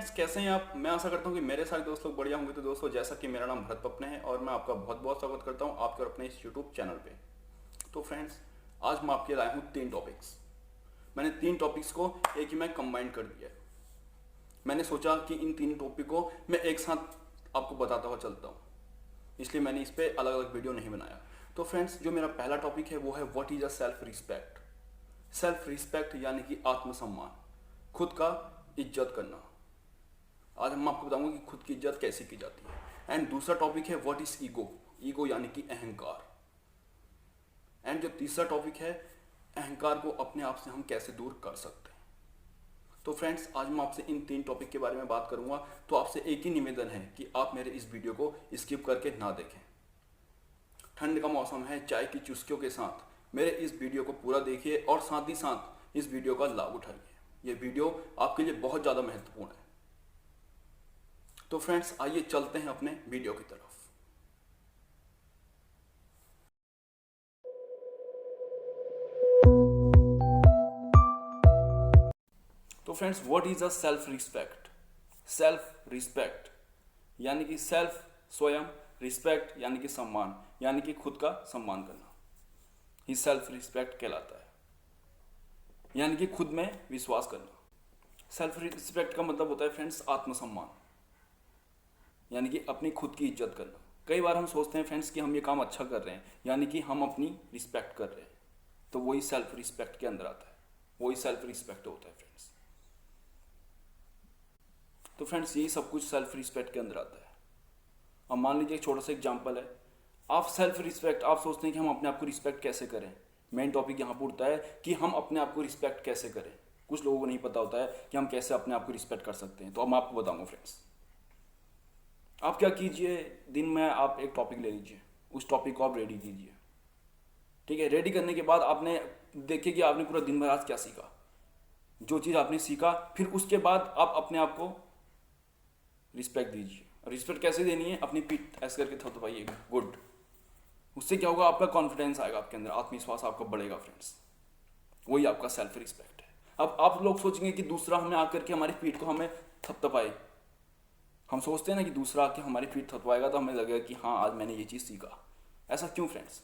Friends, कैसे हैं आप? मैं आशा करता हूँ कि मेरे सारे दोस्त लोग बढ़िया होंगे। तो दोस्तों, जैसा कि मेरा नाम भरत पपने है और मैं आपका बहुत बहुत स्वागत करता हूँ आपके और अपने इस यूट्यूब चैनल पे। तो फ्रेंड्स, आज मैं आपके लाया हूँ 3 टॉपिक्स। मैंने 3 टॉपिक्स को एक ही में कंबाइन कर दिया है। मैंने सोचा कि इन 3 टॉपिक को मैं एक साथ आपको बताता हुआ चलता हूँ, इसलिए मैंने इस पर अलग अलग वीडियो नहीं बनाया। तो फ्रेंड्स, जो मेरा पहला टॉपिक है वो है what is a self respect. Self respect यानी कि आत्मसम्मान, खुद का इज्जत करना। आज मैं आपको बताऊंगा कि खुद की इज्जत कैसे की जाती है। एंड दूसरा टॉपिक है व्हाट इज ईगो। ईगो यानी कि अहंकार। एंड जो तीसरा टॉपिक है, अहंकार को अपने आप से हम कैसे दूर कर सकते हैं। तो फ्रेंड्स, आज मैं आपसे इन 3 टॉपिक के बारे में बात करूंगा। तो आपसे एक ही निवेदन है कि आप मेरे इस वीडियो को स्किप करके ना देखें। ठंड का मौसम है, चाय की चुस्कियों के साथ मेरे इस वीडियो को पूरा देखिए और साथ ही साथ इस वीडियो का लाभ उठाइए। ये वीडियो आपके लिए बहुत ज़्यादा महत्वपूर्ण है। तो फ्रेंड्स, आइए चलते हैं अपने वीडियो की तरफ। तो friends, what is a self respect. Self respect यानी कि सेल्फ स्वयं, रिस्पेक्ट यानी कि सम्मान, यानी कि खुद का सम्मान करना ही सेल्फ रिस्पेक्ट कहलाता है, यानी कि खुद में विश्वास करना। सेल्फ रिस्पेक्ट का मतलब होता है फ्रेंड्स आत्मसम्मान, यानी कि अपनी खुद की इज्जत करना। कई बार हम सोचते हैं फ्रेंड्स कि हम ये काम अच्छा कर रहे हैं, यानी कि हम अपनी रिस्पेक्ट कर रहे हैं, तो वही सेल्फ रिस्पेक्ट के अंदर आता है, वही सेल्फ रिस्पेक्ट होता है फ्रेंड्स। तो फ्रेंड्स, यही सब कुछ सेल्फ रिस्पेक्ट के अंदर आता है। अब मान लीजिए एक छोटा सा एग्जाम्पल है। आप सेल्फ रिस्पेक्ट, आप सोचते हैं कि हम अपने आप को रिस्पेक्ट कैसे करें। मेन टॉपिक यहाँ पर उठता है कि हम अपने आप को रिस्पेक्ट कैसे करें। कुछ लोगों को नहीं पता होता है कि हम कैसे अपने आप को रिस्पेक्ट कर सकते हैं। तो अब मैं आपको बताऊंगा फ्रेंड्स। आप क्या कीजिए, दिन में आप एक टॉपिक ले लीजिए, उस टॉपिक को आप रेडी कीजिए। ठीक है, रेडी करने के बाद आपने देखिए कि आपने पूरा दिन भर आज क्या सीखा। जो चीज़ आपने सीखा, फिर उसके बाद आप अपने आप को रिस्पेक्ट दीजिए। रिस्पेक्ट कैसे देनी है? अपनी पीठ ऐसे करके थपथपाइएगा, गुड। उससे क्या होगा? आपका कॉन्फिडेंस आएगा, आपके अंदर आत्मविश्वास आपका बढ़ेगा फ्रेंड्स। वही आपका सेल्फ रिस्पेक्ट है। अब आप लोग सोचेंगे कि दूसरा हमें आकर के हमारी पीठ को हमें थपथपाए। हम सोचते हैं ना कि दूसरा आके हमारी पीठ थपथपाएगा तो हमें लगेगा कि हाँ, आज मैंने ये चीज़ सीखा। ऐसा क्यों फ्रेंड्स?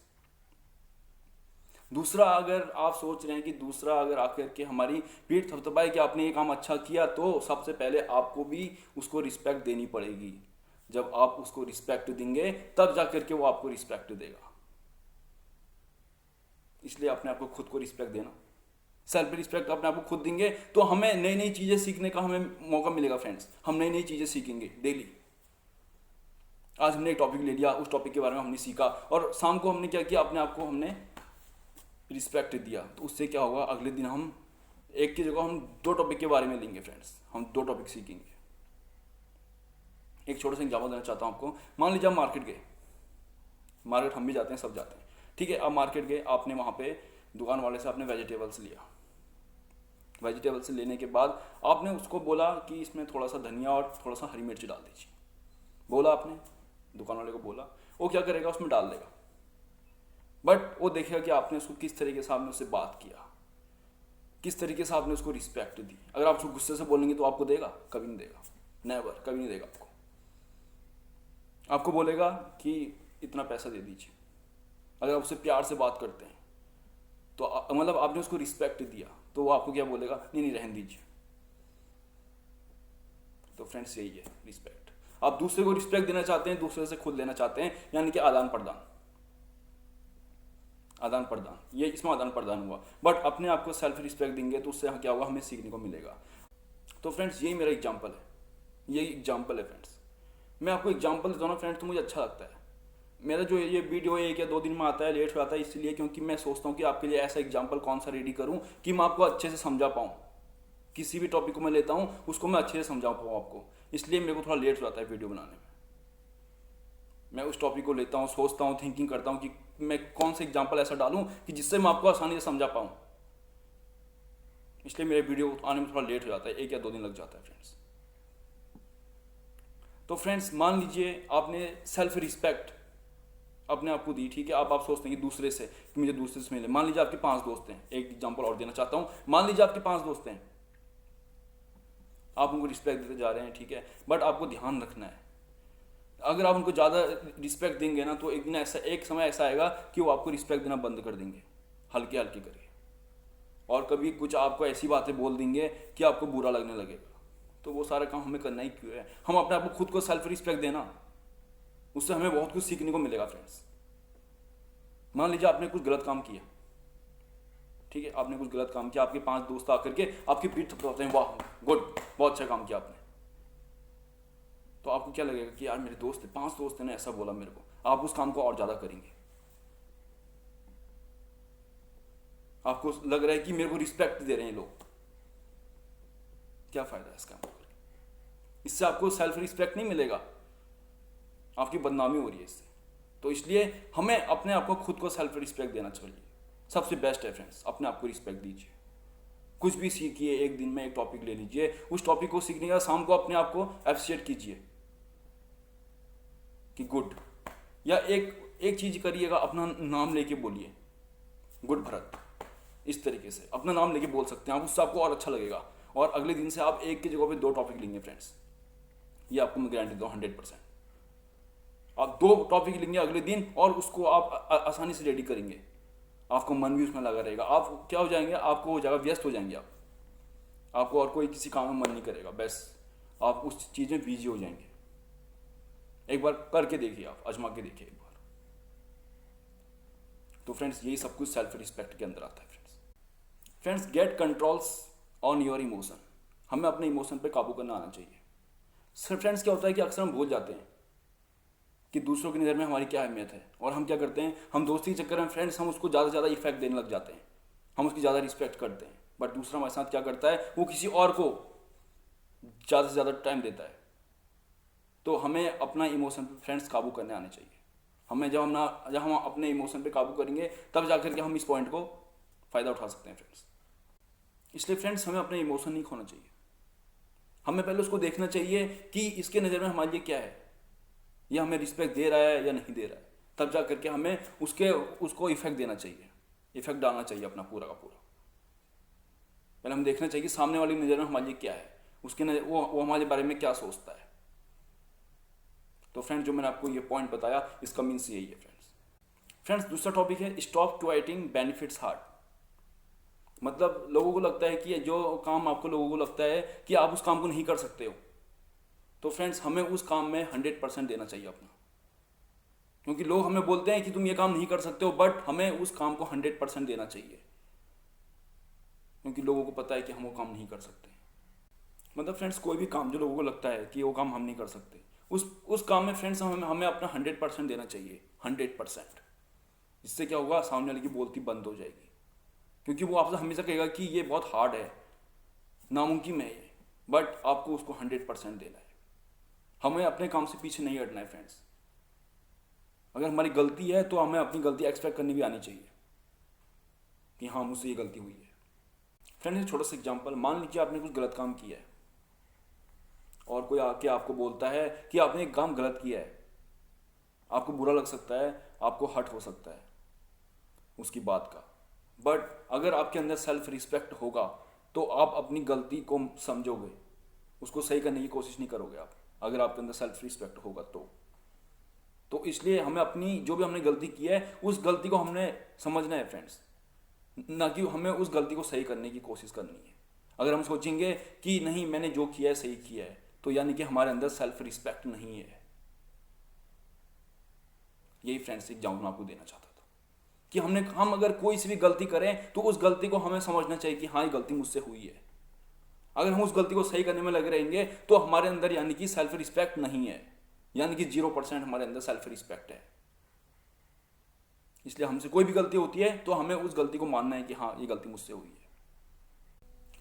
दूसरा, अगर आप सोच रहे हैं कि दूसरा अगर आकर के हमारी पीठ थपथपाए कि आपने ये काम अच्छा किया, तो सबसे पहले आपको भी उसको रिस्पेक्ट देनी पड़ेगी। जब आप उसको रिस्पेक्ट देंगे तब जाकर के वो आपको रिस्पेक्ट देगा। इसलिए अपने आप को खुद को रिस्पेक्ट देना, सेल्फ रिस्पेक्ट अपने आप को खुद देंगे तो हमें नई नई चीज़ें सीखने का हमें मौका मिलेगा फ्रेंड्स। हम नई नई चीज़ें सीखेंगे डेली। आज हमने एक टॉपिक ले लिया, उस टॉपिक के बारे में हमने सीखा और शाम को हमने क्या किया, अपने आप को हमने रिस्पेक्ट दिया। तो उससे क्या होगा, अगले दिन हम एक की जगह हम 2 टॉपिक के बारे में लेंगे फ्रेंड्स। हम 2 टॉपिक सीखेंगे। एक छोटा सा एग्जाम्पल देना चाहता हूँ आपको। मान लीजिए आप मार्केट गए, मार्केट हम भी जाते हैं, सब जाते हैं, ठीक है। आप मार्केट गए, आपने वहाँ पे दुकान वाले से आपने वेजिटेबल्स लिया। वेजिटेबल्स लेने के बाद आपने उसको बोला कि इसमें थोड़ा सा धनिया और थोड़ा सा हरी मिर्च डाल दीजिए। बोला आपने, दुकान वाले को बोला, वो क्या करेगा, उसमें डाल देगा। बट वो देखेगा कि आपने उसको किस तरीके से आपने उससे बात किया, किस तरीके से आपने उसको रिस्पेक्ट दी। अगर आप उसको गुस्से से बोलेंगे तो आपको देगा? कभी नहीं देगा, नेवर, कभी नहीं देगा आपको। आपको बोलेगा कि इतना पैसा दे दीजिए। अगर आप उससे प्यार से बात करते हैं तो मतलब आपने उसको रिस्पेक्ट दिया, तो वो आपको क्या बोलेगा? नहीं नहीं, रहने दीजिए। तो फ्रेंड्स, यही है रिस्पेक्ट। आप दूसरे को रिस्पेक्ट देना चाहते हैं, दूसरे से खुद लेना चाहते हैं, यानी कि आदान प्रदान। आदान प्रदान, ये इसमें आदान प्रदान हुआ। बट अपने आप को सेल्फ रिस्पेक्ट देंगे तो उससे क्या होगा, हमें सीखने को मिलेगा। तो फ्रेंड्स, यही मेरा एग्जाम्पल है, यही एग्जाम्पल है फ्रेंड्स। मैं आपको एग्जाम्पल देता हूँ ना फ्रेंड्स, तो मुझे अच्छा लगता है। मेरा जो ये वीडियो 1 या 2 दिन में आता है, लेट हो आता है, इसलिए क्योंकि मैं सोचता हूँ कि आपके लिए ऐसा एग्जाम्पल कौन सा रेडी करूँ कि मैं आपको अच्छे से समझा पाऊँ। किसी भी टॉपिक को मैं लेता हूँ, उसको मैं अच्छे से समझा पाऊँ आपको। इसलिए मेरे को थोड़ा लेट हो जाता है वीडियो बनाने में। मैं उस टॉपिक को लेता हूँ, सोचता हूँ, थिंकिंग करता हूँ कि मैं कौन सा एग्जाम्पल ऐसा डालूँ कि जिससे मैं आपको आसानी से समझा पाऊँ। इसलिए मेरे वीडियो आने में थोड़ा लेट हो जाता है, 1 या 2 दिन लग जाता है फ्रेंड्स। तो फ्रेंड्स, मान लीजिए आपने सेल्फ रिस्पेक्ट अपने आप को दी, ठीक है। आप सोचते हैं कि दूसरे से, कि मुझे दूसरे से मिले। मान लीजिए आपके 5 दोस्त हैं। एक एग्जाम्पल और देना चाहता हूँ। मान लीजिए आपके 5 दोस्त हैं। आप उनको रिस्पेक्ट देते जा रहे हैं, ठीक है, बट आपको ध्यान रखना है, अगर आप उनको ज़्यादा रिस्पेक्ट देंगे ना तो एक दिन ऐसा, एक समय ऐसा आएगा कि वो आपको रिस्पेक्ट देना बंद कर देंगे, हल्के हल्के करके, और कभी कुछ आपको ऐसी बातें बोल देंगे कि आपको बुरा लगने लगेगा। तो वो सारा काम हमें करना ही क्यों है? हम अपने आप को खुद को सेल्फ रिस्पेक्ट देना, उससे हमें बहुत कुछ सीखने को मिलेगा फ्रेंड्स। मान लीजिए आपने कुछ गलत काम किया, ठीक है, आपने कुछ गलत काम किया, आपके 5 दोस्त आकर के आपकी पीठ थपथपाते हैं, वाह गुड, बहुत अच्छा काम किया आपने, तो आपको क्या लगेगा कि यार मेरे दोस्त थे, 5 दोस्त ने ऐसा बोला मेरे को, आप उस काम को और ज्यादा करेंगे। आपको लग रहा है कि मेरे को रिस्पेक्ट दे रहे हैं लोग, क्या फायदा है इस काम करके? इससे आपको सेल्फ रिस्पेक्ट नहीं मिलेगा, आपकी बदनामी हो रही है इससे। तो इसलिए हमें अपने आप को खुद को सेल्फ रिस्पेक्ट देना चाहिए, सबसे बेस्ट है फ्रेंड्स, अपने आप को रिस्पेक्ट दीजिए। कुछ भी सीखिए, एक दिन में एक टॉपिक ले लीजिए, उस टॉपिक को सीखने का शाम को अपने आप को एप्रिशिएट कीजिए कि गुड, या एक चीज करिएगा, अपना नाम लेके बोलिए गुड भरत, इस तरीके से अपना नाम लेके बोल सकते हैं आप, उससे आपको और अच्छा लगेगा। और अगले दिन से आप एक की जगह पे 2 टॉपिक लेंगे फ्रेंड्स, ये आपको मैं गारंटी दूं 100%। आप 2 टॉपिक लेंगे अगले दिन और उसको आप आसानी से रेडी करेंगे, आपको मन भी उसमें लगा रहेगा, आप क्या हो जाएंगे, आपको हो जाएगा, व्यस्त हो जाएंगे आपको और कोई किसी काम में मन नहीं करेगा, बस आप उस चीज़ में बिजी हो जाएंगे। एक बार करके देखिए, आप आजमा के देखिए एक बार। तो फ्रेंड्स यही सब कुछ सेल्फ रिस्पेक्ट के अंदर आता है friends. Get controls on your emotion, हमें अपने इमोशन पे काबू करना आना चाहिए। सर फ्रेंड्स क्या होता है कि अक्सर हम भूल जाते हैं कि दूसरों की नज़र में हमारी क्या अहमियत है, और हम क्या करते हैं, हम दोस्ती के चक्कर में फ्रेंड्स हम उसको ज़्यादा से ज़्यादा इफेक्ट देने लग जाते हैं, हम उसकी ज़्यादा रिस्पेक्ट करते हैं, बट दूसरा हमारे साथ क्या करता है, वो किसी और को ज़्यादा से ज़्यादा टाइम देता है। तो हमें अपना इमोशन पे फ्रेंड्स काबू करने आने चाहिए। हमें जब हम अपने इमोशन पे काबू करेंगे तब जाकर के हम इस पॉइंट को फ़ायदा उठा सकते हैं फ्रेंड्स। इसलिए फ्रेंड्स हमें अपने इमोशन नहीं खोना चाहिए, हमें पहले उसको देखना चाहिए कि इसके नज़र में हमारे लिए क्या है, यह हमें रिस्पेक्ट दे रहा है या नहीं दे रहा है, तब जा करके हमें उसको इफेक्ट देना चाहिए, इफेक्ट डालना चाहिए अपना पूरा का पूरा। पहले हम देखना चाहिए कि सामने वाली नज़र में हमारे लिए क्या है, उसके नज़र वो हमारे बारे में क्या सोचता है। तो फ्रेंड्स जो मैंने आपको ये पॉइंट बताया, इसका मीन्स यही है फ्रेंड्स। दूसरा टॉपिक है स्टॉप क्वाइटिंग बेनिफिट्स हार्ट। मतलब लोगों को लगता है कि जो काम आपको, लोगों को लगता है कि आप उस काम को नहीं कर सकते हो, तो फ्रेंड्स हमें उस काम में 100% देना चाहिए अपना, क्योंकि लोग हमें बोलते हैं कि तुम ये काम नहीं कर सकते हो, बट हमें उस काम को 100% देना चाहिए, क्योंकि लोगों को पता है कि हम वो काम नहीं कर सकते। मतलब फ्रेंड्स कोई भी काम जो लोगों को लगता है कि वो काम हम नहीं कर सकते, उस काम में फ्रेंड्स हमें अपना 100% देना चाहिए, 100%। इससे क्या होगा, सामने वाले की बोलती बंद हो जाएगी, क्योंकि वो आपसे हमेशा कहेगा कि ये बहुत हार्ड है, नामुमकिन है ये, बट आपको उसको 100% देना है। हमें अपने काम से पीछे नहीं हटना है फ्रेंड्स। अगर हमारी गलती है तो हमें अपनी गलती एक्सपेक्ट करनी भी आनी चाहिए कि हाँ मुझसे ये गलती हुई है। फ्रेंड्स छोटा सा एग्जांपल, मान लीजिए आपने कुछ गलत काम किया है और कोई आके आपको बोलता है कि आपने एक काम गलत किया है, आपको बुरा लग सकता है, आपको हर्ट हो सकता है उसकी बात का, बट अगर आपके अंदर सेल्फ रिस्पेक्ट होगा तो आप अपनी गलती को समझोगे, उसको सही करने की कोशिश नहीं करोगे आप, अगर आपके अंदर सेल्फ रिस्पेक्ट होगा तो इसलिए हमें अपनी जो भी हमने गलती की है उस गलती को हमने समझना है फ्रेंड्स, ना कि हमें उस गलती को सही करने की कोशिश करनी है। अगर हम सोचेंगे कि नहीं मैंने जो किया है सही किया है, तो यानी कि हमारे अंदर सेल्फ रिस्पेक्ट नहीं है। यही फ्रेंड्स एग्जाम्पल मैं आपको देना चाहता था कि हम अगर कोई सी भी गलती करें तो उस गलती को हमें समझना चाहिए कि हाँ ये गलती मुझसे हुई है। अगर हम उस गलती को सही करने में लगे रहेंगे तो हमारे अंदर यानी कि सेल्फ रिस्पेक्ट नहीं है, यानी कि 0% हमारे अंदर सेल्फ रिस्पेक्ट है। इसलिए हमसे कोई भी गलती होती है तो हमें उस गलती को मानना है कि हाँ ये गलती मुझसे हुई है।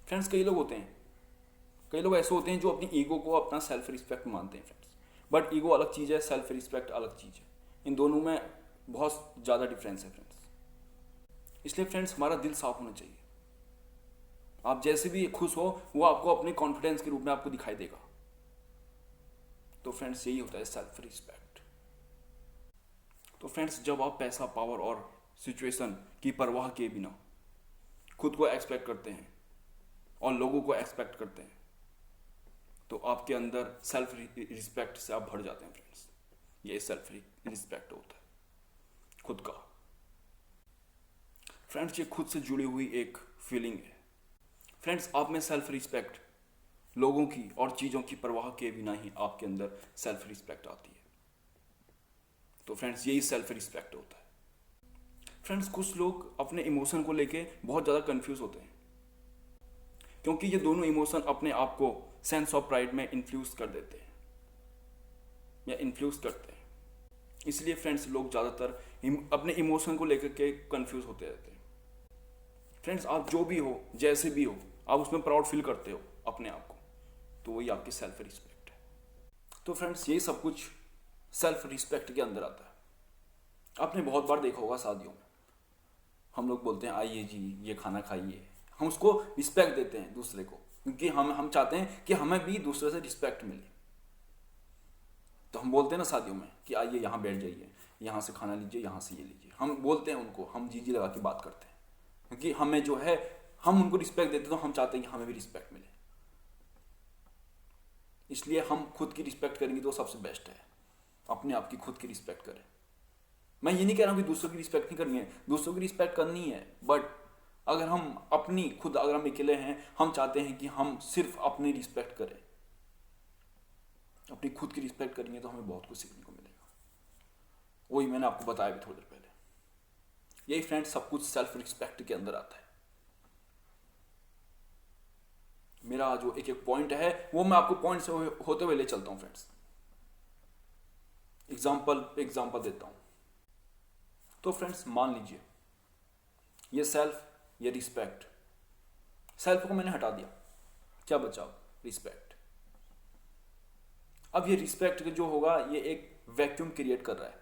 फ्रेंड्स कई लोग ऐसे होते हैं जो अपनी ईगो को अपना सेल्फ रिस्पेक्ट मानते हैं फ्रेंड्स, बट ईगो अलग चीज़ है, सेल्फ रिस्पेक्ट अलग चीज़ है, इन दोनों में बहुत ज़्यादा डिफरेंस है फ्रेंड्स। इसलिए फ्रेंड्स हमारा दिल साफ होना चाहिए, आप जैसे भी खुश हो वो आपको अपने कॉन्फिडेंस के रूप में आपको दिखाई देगा। तो फ्रेंड्स यही होता है सेल्फ रिस्पेक्ट। तो फ्रेंड्स जब आप पैसा, पावर और सिचुएशन की परवाह किए बिना खुद को एक्सपेक्ट करते हैं और लोगों को एक्सपेक्ट करते हैं, तो आपके अंदर सेल्फ रिस्पेक्ट से आप भर जाते हैं फ्रेंड्स। ये सेल्फ रिस्पेक्ट होता है खुद का। फ्रेंड्स ये खुद से जुड़ी हुई एक फीलिंग है। फ्रेंड्स आप में सेल्फ रिस्पेक्ट, लोगों की और चीज़ों की परवाह किए बिना ही आपके अंदर सेल्फ रिस्पेक्ट आती है। तो फ्रेंड्स यही सेल्फ रिस्पेक्ट होता है। फ्रेंड्स कुछ लोग अपने इमोशन को लेके बहुत ज़्यादा कंफ्यूज होते हैं, क्योंकि ये दोनों इमोशन अपने आप को सेंस ऑफ प्राइड में इन्फ्लूस कर देते हैं या इन्फ्लूस करते हैं। इसलिए फ्रेंड्स लोग ज़्यादातर अपने इमोशन को लेकर के कंफ्यूज होते रहते हैं। फ्रेंड्स आप जो भी हो, जैसे भी हो, आप उसमें प्राउड फील करते हो अपने आप को, तो वही आपकी सेल्फ रिस्पेक्ट है। तो फ्रेंड्स यही सब कुछ सेल्फ रिस्पेक्ट के अंदर आता है। आपने बहुत बार देखा होगा शादियों में हम लोग बोलते हैं आइए जी ये खाना खाइए, हम उसको रिस्पेक्ट देते हैं दूसरे को, क्योंकि हम चाहते हैं कि हमें भी दूसरे से रिस्पेक्ट मिले। तो हम बोलते हैं ना शादियों में कि आइए यहाँ बैठ जाइए, यहाँ से खाना लीजिए, यहाँ से ये लीजिए, हम बोलते हैं उनको, हम जी लगा के बात करते हैं, क्योंकि हमें जो है हम उनको रिस्पेक्ट देते हैं, तो हम चाहते हैं कि हमें भी रिस्पेक्ट मिले। इसलिए हम खुद की रिस्पेक्ट करेंगे तो सबसे बेस्ट है, अपने आप की खुद की रिस्पेक्ट करें। मैं ये नहीं कह रहा हूँ कि दूसरों की रिस्पेक्ट नहीं करनी है, दूसरों की रिस्पेक्ट करनी है, बट अगर हम अपनी खुद अगर हम अकेले हैं, हम चाहते हैं कि हम सिर्फ अपनी रिस्पेक्ट करें, अपनी खुद की रिस्पेक्ट करेंगे तो हमें बहुत कुछ सीखने को मिलेगा। वही मैंने आपको बताया भी थोड़ी देर पहले। यही फ्रेंड्स सब कुछ सेल्फ रिस्पेक्ट के अंदर आता है। मेरा जो एक एक पॉइंट है वो मैं आपको पॉइंट से होते हुए ले चलता हूं फ्रेंड्स। एग्जाम्पल देता हूं। तो फ्रेंड्स मान लीजिए ये सेल्फ, ये रिस्पेक्ट, सेल्फ को मैंने हटा दिया, क्या बचा? रिस्पेक्ट। अब ये रिस्पेक्ट जो होगा ये एक वैक्यूम क्रिएट कर रहा है,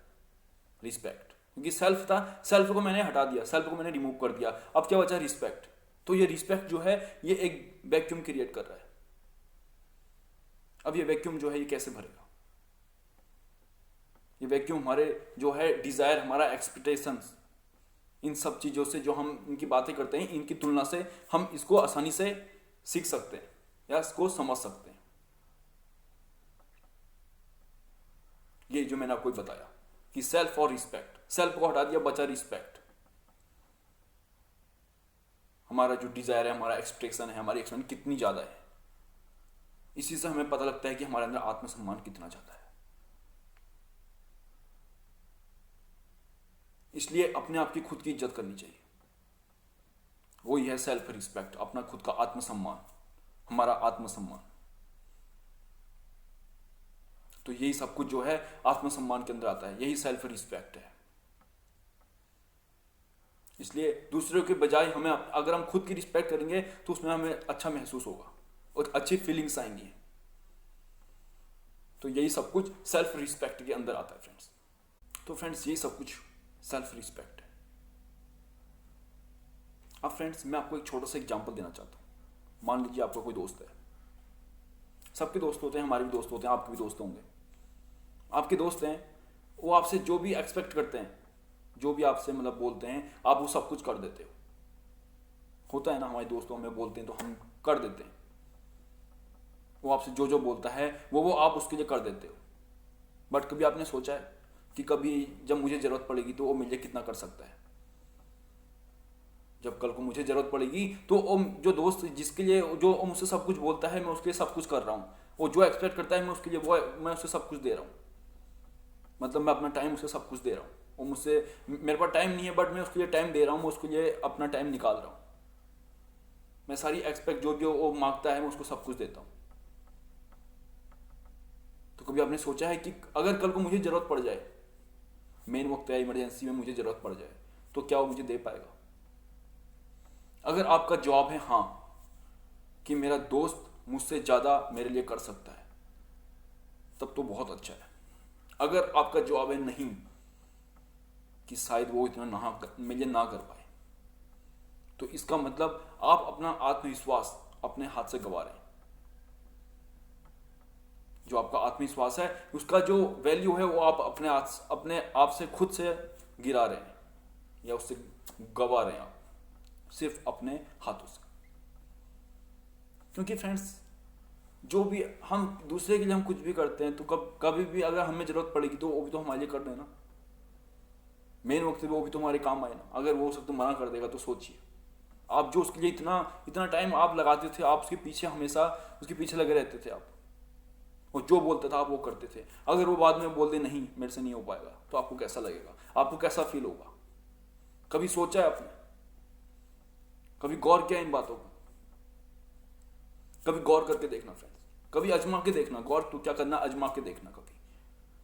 रिस्पेक्ट, क्योंकि सेल्फ था, सेल्फ को मैंने हटा दिया, सेल्फ को मैंने रिमूव कर दिया, अब क्या बचा? रिस्पेक्ट। तो ये रिस्पेक्ट जो है ये एक वैक्यूम क्रिएट कर रहा है। अब ये वैक्यूम जो है ये कैसे भरेगा? ये वैक्यूम हमारे जो है डिजायर, हमारा एक्सपेक्टेशंस, इन सब चीजों से जो हम इनकी बातें करते हैं, इनकी तुलना से हम इसको आसानी से सीख सकते हैं या इसको समझ सकते हैं। ये जो मैंने आपको बताया कि सेल्फ और रिस्पेक्ट, सेल्फ को हटा दिया, बचा रिस्पेक्ट। हमारा जो डिजायर है, हमारा एक्सपेक्टेशन है, हमारी एक्सपेक्टेशन कितनी ज्यादा है, इसी से हमें पता लगता है कि हमारे अंदर आत्मसम्मान कितना ज्यादा है। इसलिए अपने आप की खुद की इज्जत करनी चाहिए। वही है सेल्फ रिस्पेक्ट, अपना खुद का आत्मसम्मान, हमारा आत्मसम्मान। तो यही सब कुछ जो है आत्मसम्मान के अंदर आता है, यही सेल्फ रिस्पेक्ट है। इसलिए दूसरों के बजाय हमें, अगर हम खुद की रिस्पेक्ट करेंगे तो उसमें हमें अच्छा महसूस होगा और अच्छी फीलिंग्स आएंगी। तो यही सब कुछ सेल्फ रिस्पेक्ट के अंदर आता है फ्रेंड्स। तो फ्रेंड्स यही सब कुछ सेल्फ रिस्पेक्ट है। अब फ्रेंड्स मैं आपको एक छोटा सा एग्जांपल देना चाहता हूं। मान लीजिए आपका कोई दोस्त है, सबके दोस्त होते हैं, हमारे भी दोस्त होते हैं, आपके भी दोस्त होंगे। आपके दोस्त हैं, वो आपसे जो भी एक्सपेक्ट करते हैं, जो भी आपसे मतलब बोलते हैं, आप वो सब कुछ कर देते हो। होता है ना, हमारे दोस्तों हमें बोलते हैं तो हम कर देते हैं। वो आपसे जो जो बोलता है वो आप उसके लिए कर देते हो। बट कभी आपने सोचा है कि कभी जब मुझे जरूरत पड़ेगी तो वो मेरे लिए कितना कर सकता है? जब कल को मुझे जरूरत पड़ेगी तो वो जो दोस्त जिसके लिए जो मुझसे सब कुछ बोलता है, मैं उसके लिए सब कुछ कर रहा हूँ। वो जो एक्सपेक्ट करता है मैं उसके लिए मैं उसे सब कुछ दे रहा हूँ। मतलब मैं अपना टाइम उसे सब कुछ दे रहा हूँ। वो मुझसे, मेरे पास टाइम नहीं है बट मैं उसके लिए टाइम दे रहा हूँ, मैं उसके लिए अपना टाइम निकाल रहा हूँ। मैं सारी एक्सपेक्ट जो भी वो मांगता है मैं उसको सब कुछ देता हूँ। तो कभी आपने सोचा है कि अगर कल को मुझे जरूरत पड़ जाए, मेन वक्त है, इमरजेंसी में मुझे जरूरत पड़ जाए, तो क्या वो मुझे दे पाएगा? अगर आपका जवाब है हाँ, कि मेरा दोस्त मुझसे ज्यादा मेरे लिए कर सकता है, तब तो बहुत अच्छा है। अगर आपका जवाब है नहीं, कि शायद वो इतना मेरे लिए ना कर पाए, तो इसका मतलब आप अपना आत्मविश्वास अपने हाथ से गंवा रहे हैं। जो आपका आत्मविश्वास है उसका जो वैल्यू है वो आप अपने आप से खुद से गिरा रहे हैं या उससे गंवा रहे हैं आप, सिर्फ अपने हाथों से। क्योंकि फ्रेंड्स जो भी हम दूसरे के लिए हम कुछ भी करते हैं तो कभी भी अगर हमें जरूरत पड़ेगी तो वो भी तो हमारे लिए कर देना, मेन वक्त पे वो भी तुम्हारे काम आए ना। अगर वो सब तो मना कर देगा तो सोचिए, आप जो उसके लिए इतना इतना टाइम आप लगाते थे, आप उसके पीछे हमेशा उसके पीछे लगे रहते थे आप, और जो बोलता था आप वो करते थे। अगर वो बाद में बोल दे नहीं मेरे से नहीं हो पाएगा, तो आपको कैसा लगेगा, आपको कैसा फील होगा? कभी सोचा है आपने? कभी गौर किया इन बातों को? कभी गौर करके देखना फ्रेंड्स, कभी अजमा के देखना, गौर तो क्या करना, अजमा के देखना कभी।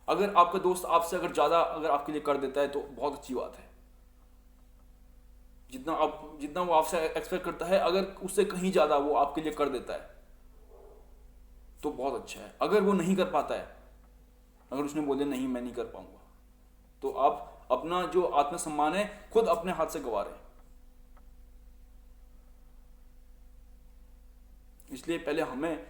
अगर आपका दोस्त आपसे अगर ज्यादा अगर आपके लिए कर देता है तो बहुत अच्छी बात है। जितना वो आपसे एक्सपेक्ट करता है, अगर उससे कहीं ज्यादा वो आपके लिए कर देता है तो बहुत अच्छा है। अगर वो नहीं कर पाता है, अगर उसने बोले नहीं मैं नहीं कर पाऊंगा, तो आप अपना जो आत्मसम्मान है खुद अपने हाथ से गंवा रहे हैं। इसलिए पहले हमें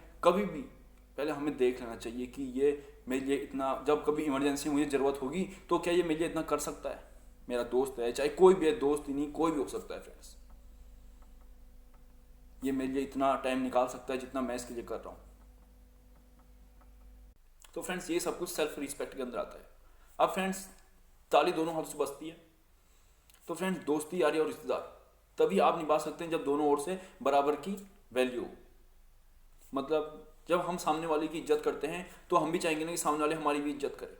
देख लेना चाहिए कि ये मेरे लिए इतना, जब कभी इमरजेंसी मुझे जरूरत होगी तो क्या ये मेरे लिए इतना कर सकता है? मेरा दोस्त है, चाहे कोई भी है, दोस्त ही नहीं कोई भी हो सकता है फ्रेंड्स, ये मेरे लिए इतना टाइम निकाल सकता है जितना मैं इसके लिए कर रहा हूं। तो फ्रेंड्स ये सब कुछ सेल्फ रिस्पेक्ट के अंदर आता है। अब फ्रेंड्स ताली दोनों हाथों से बजती है, तो फ्रेंड्स दोस्ती यारी और रिश्तेदार तभी आप निभा सकते हैं जब दोनों ओर से बराबर की वैल्यू। मतलब जब हम सामने वाले की इज्जत करते हैं तो हम भी चाहेंगे ना कि सामने वाले हमारी भी इज्जत करें,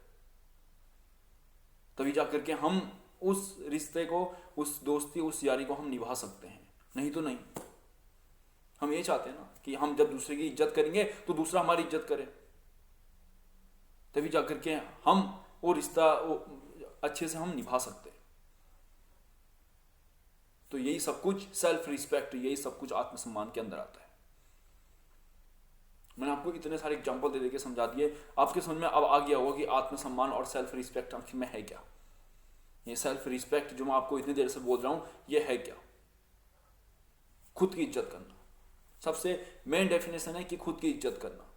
तभी जाकर के हम उस रिश्ते को, उस दोस्ती, उस यारी को हम निभा सकते हैं। नहीं तो नहीं। हम ये चाहते हैं ना कि हम जब दूसरे की इज्जत करेंगे तो दूसरा हमारी इज्जत करे, तभी जाकर के हम वो रिश्ता अच्छे से हम निभा सकते हैं। तो यही सब कुछ सेल्फ रिस्पेक्ट, यही सब कुछ आत्मसम्मान के अंदर आता है। मैंने आपको इतने सारे एग्जांपल दे के समझा दिए, आपके समझ में अब आ गया होगा कि आत्मसम्मान और सेल्फ रिस्पेक्ट आखिर में है क्या। ये सेल्फ रिस्पेक्ट जो मैं आपको इतनी देर से बोल रहा हूं, ये है क्या? खुद की इज्जत करना, सबसे मेन डेफिनेशन है कि खुद की इज्जत करना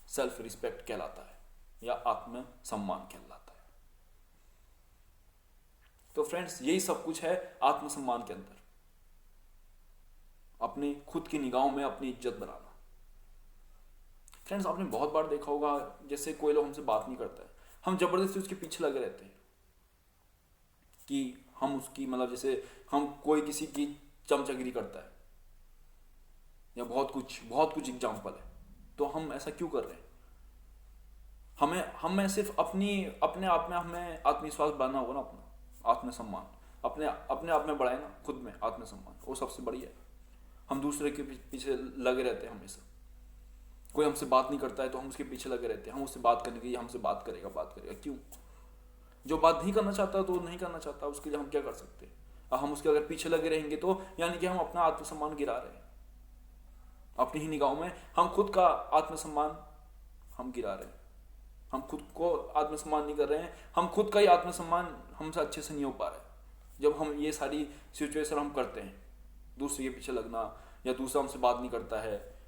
सेल्फ रिस्पेक्ट कहलाता है या आत्मसम्मान कहलाता है। तो फ्रेंड्स यही सब कुछ है आत्मसम्मान के अंदर, अपनी खुद की निगाहों में अपनी इज्जत बनाना। फ्रेंड्स आपने बहुत बार देखा होगा, जैसे कोई लोग हमसे बात नहीं करता है, हम जबरदस्ती उसके पीछे लगे रहते हैं कि हम उसकी, मतलब जैसे हम कोई किसी की चमचागिरी करता है या बहुत कुछ एग्जाम्पल है, तो हम ऐसा क्यों कर रहे हैं? हमें सिर्फ अपने आप में हमें आत्मविश्वास बढ़ाना होगा ना, अपना आत्मसम्मान अपने आप में बढ़ाए ना, खुद में आत्मसम्मान वो सबसे बढ़िया है। हम दूसरे के पीछे लगे रहते हैं हमेशा। कोई हमसे बात नहीं करता है तो हम उसके पीछे लगे रहते हैं, हम उससे बात करने के लिए, हमसे बात करेगा। क्यों? जो बात नहीं करना चाहता तो नहीं करना चाहता, उसके लिए हम क्या कर सकते हैं? हम उसके अगर पीछे लगे रहेंगे तो यानी कि हम अपना आत्मसम्मान गिरा रहे हैं, अपनी ही निगाहों में हम खुद का आत्मसम्मान हम गिरा रहे हैं। हम खुद को आत्मसम्मान नहीं कर रहे हैं, हम खुद का ही आत्मसम्मान हमसे अच्छे से नहीं हो पा रहा है। जब हम ये सारी सिचुएशन हम करते हैं, दूसरे के पीछे लगना या दूसरा हमसे बात नहीं करता है,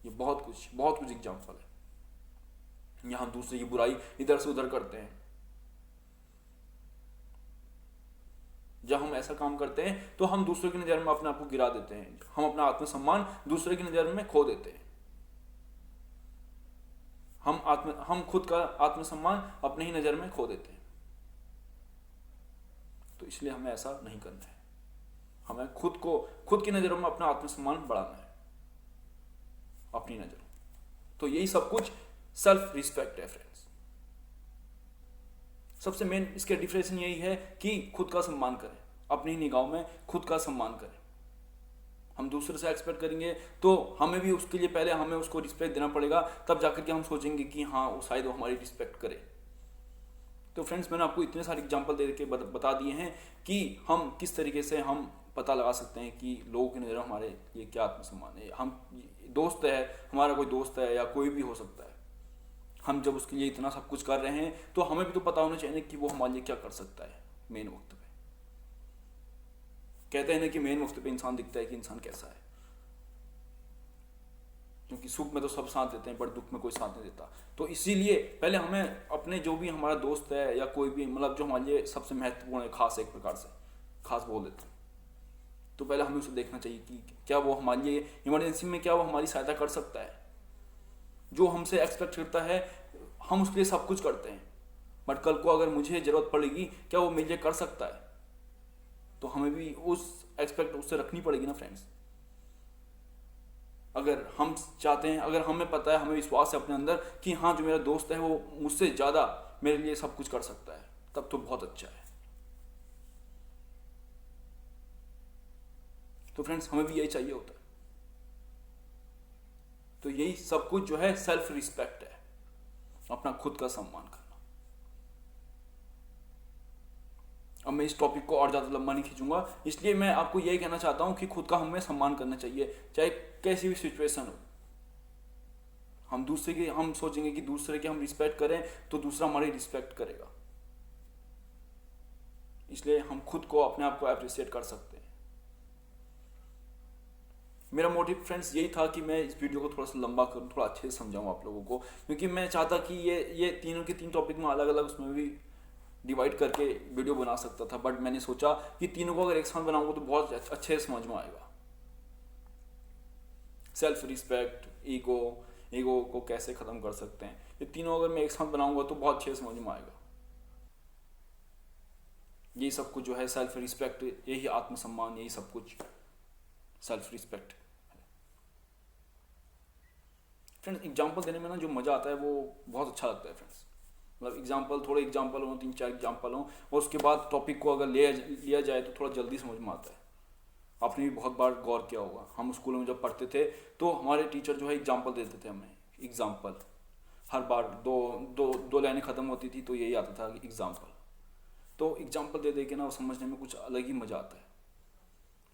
ये बहुत कुछ एग्जाम्पल है। यहाँ दूसरे की बुराई इधर से उधर करते हैं। जब हम ऐसा काम करते हैं तो हम दूसरे की नजर में अपने आप को गिरा देते हैं, हम अपना आत्मसम्मान दूसरे की नजर में खो देते हैं। हम खुद का आत्मसम्मान अपने ही नजर में खो देते हैं। तो इसलिए हमें ऐसा नहीं करना है। हमें खुद की नजरों में अपना आत्मसम्मान बढ़ाना है, अपनी नजरों। तो यही सब कुछ सेल्फ रिस्पेक्ट है फ्रेंड्स। सबसे मेन इसके डिफरेंस यही है कि खुद का सम्मान करें, अपनी निगाहों में खुद का सम्मान करें। हम दूसरे से एक्सपेक्ट करेंगे तो हमें भी उसके लिए पहले हमें उसको रिस्पेक्ट देना पड़ेगा, तब जाकर के हम सोचेंगे कि हाँ वो शायद वो हमारी रिस्पेक्ट करे। तो फ्रेंड्स मैंने आपको इतने सारे एग्जांपल दे के बता दिए हैं कि हम किस तरीके से हम पता लगा सकते हैं कि लोगों की नज़र हमारे लिए क्या आत्मसम्मान है। हम दोस्त है, हमारा कोई दोस्त है या कोई भी हो सकता है, हम जब उसके लिए इतना सब कुछ कर रहे हैं तो हमें भी तो पता होना चाहिए कि वो हमारे लिए क्या कर सकता है मेन वक्त पे। कहते हैं ना कि मेन वक्त पे इंसान दिखता है कि इंसान कैसा है, क्योंकि सुख में तो सब साथ देते हैं पर दुख में कोई साथ नहीं देता। तो इसीलिए पहले हमें अपने जो भी हमारा दोस्त है या कोई भी, मतलब जो हमारे लिए सबसे महत्वपूर्ण है, खास एक प्रकार से खास बोल देते हैं, तो पहले हमें उसे देखना चाहिए कि क्या वो हमारे लिए इमरजेंसी में क्या वो हमारी सहायता कर सकता है। जो हमसे एक्सपेक्ट करता है हम उसके लिए सब कुछ करते हैं, बट कल को अगर मुझे ज़रूरत पड़ेगी क्या वो मेरे लिए कर सकता है, तो हमें भी उस एक्सपेक्ट उससे रखनी पड़ेगी ना फ्रेंड्स। अगर हम चाहते हैं, अगर हमें पता है, हमें विश्वास है अपने अंदर कि हाँ जो मेरा दोस्त है वो मुझसे ज़्यादा मेरे लिए सब कुछ कर सकता है, तब तो बहुत अच्छा है। तो फ्रेंड्स हमें भी यही चाहिए होता है। तो यही सब कुछ जो है सेल्फ रिस्पेक्ट है, अपना खुद का सम्मान करना। अब मैं इस टॉपिक को और ज़्यादा लंबा नहीं खींचूंगा, इसलिए मैं आपको यही कहना चाहता हूँ कि खुद का हमें सम्मान करना चाहिए, चाहे कैसी भी सिचुएशन हो। हम सोचेंगे कि दूसरे की हम रिस्पेक्ट करें तो दूसरा हमारी रिस्पेक्ट करेगा, इसलिए हम खुद को अपने आप को अप्रिशिएट कर सकते हैं। मेरा मोटिव फ्रेंड्स यही था कि मैं इस वीडियो को थोड़ा सा लंबा करूं, थोड़ा अच्छे से समझाऊं आप लोगों को, क्योंकि मैं चाहता कि ये तीनों के तीन टॉपिक में अलग अलग उसमें भी डिवाइड करके वीडियो बना सकता था, बट मैंने सोचा कि तीनों को अगर एक साथ बनाऊंगा तो बहुत अच्छे से समझ में आएगा। सेल्फ रिस्पेक्ट, ईगो को कैसे ख़त्म कर सकते हैं, ये तीनों अगर मैं एक साथ बनाऊंगा तो बहुत अच्छे से समझ में आएगा। यही सब कुछ जो है सेल्फ रिस्पेक्ट, यही आत्मसम्मान, यही सब कुछ सेल्फ रिस्पेक्ट। फ्रेंड्स एग्जाम्पल देने में ना जो मज़ा आता है वो बहुत अच्छा लगता है फ्रेंड्स। मतलब थोड़े एग्जाम्पल हों, 3-4 एग्जाम्पल हों, और उसके बाद टॉपिक को अगर लिया जाए तो थोड़ा जल्दी समझ में आता है। आपने भी बहुत बार गौर किया होगा, हम स्कूल में जब पढ़ते थे तो हमारे टीचर जो है एग्जाम्पल देते थे हमें, एग्जाम्पल हर बार दो लाइनें ख़त्म होती थी तो यही आता था एग्जाम्पल। तो एग्जाम्पल दे के ना समझने में कुछ अलग ही मज़ा आता है।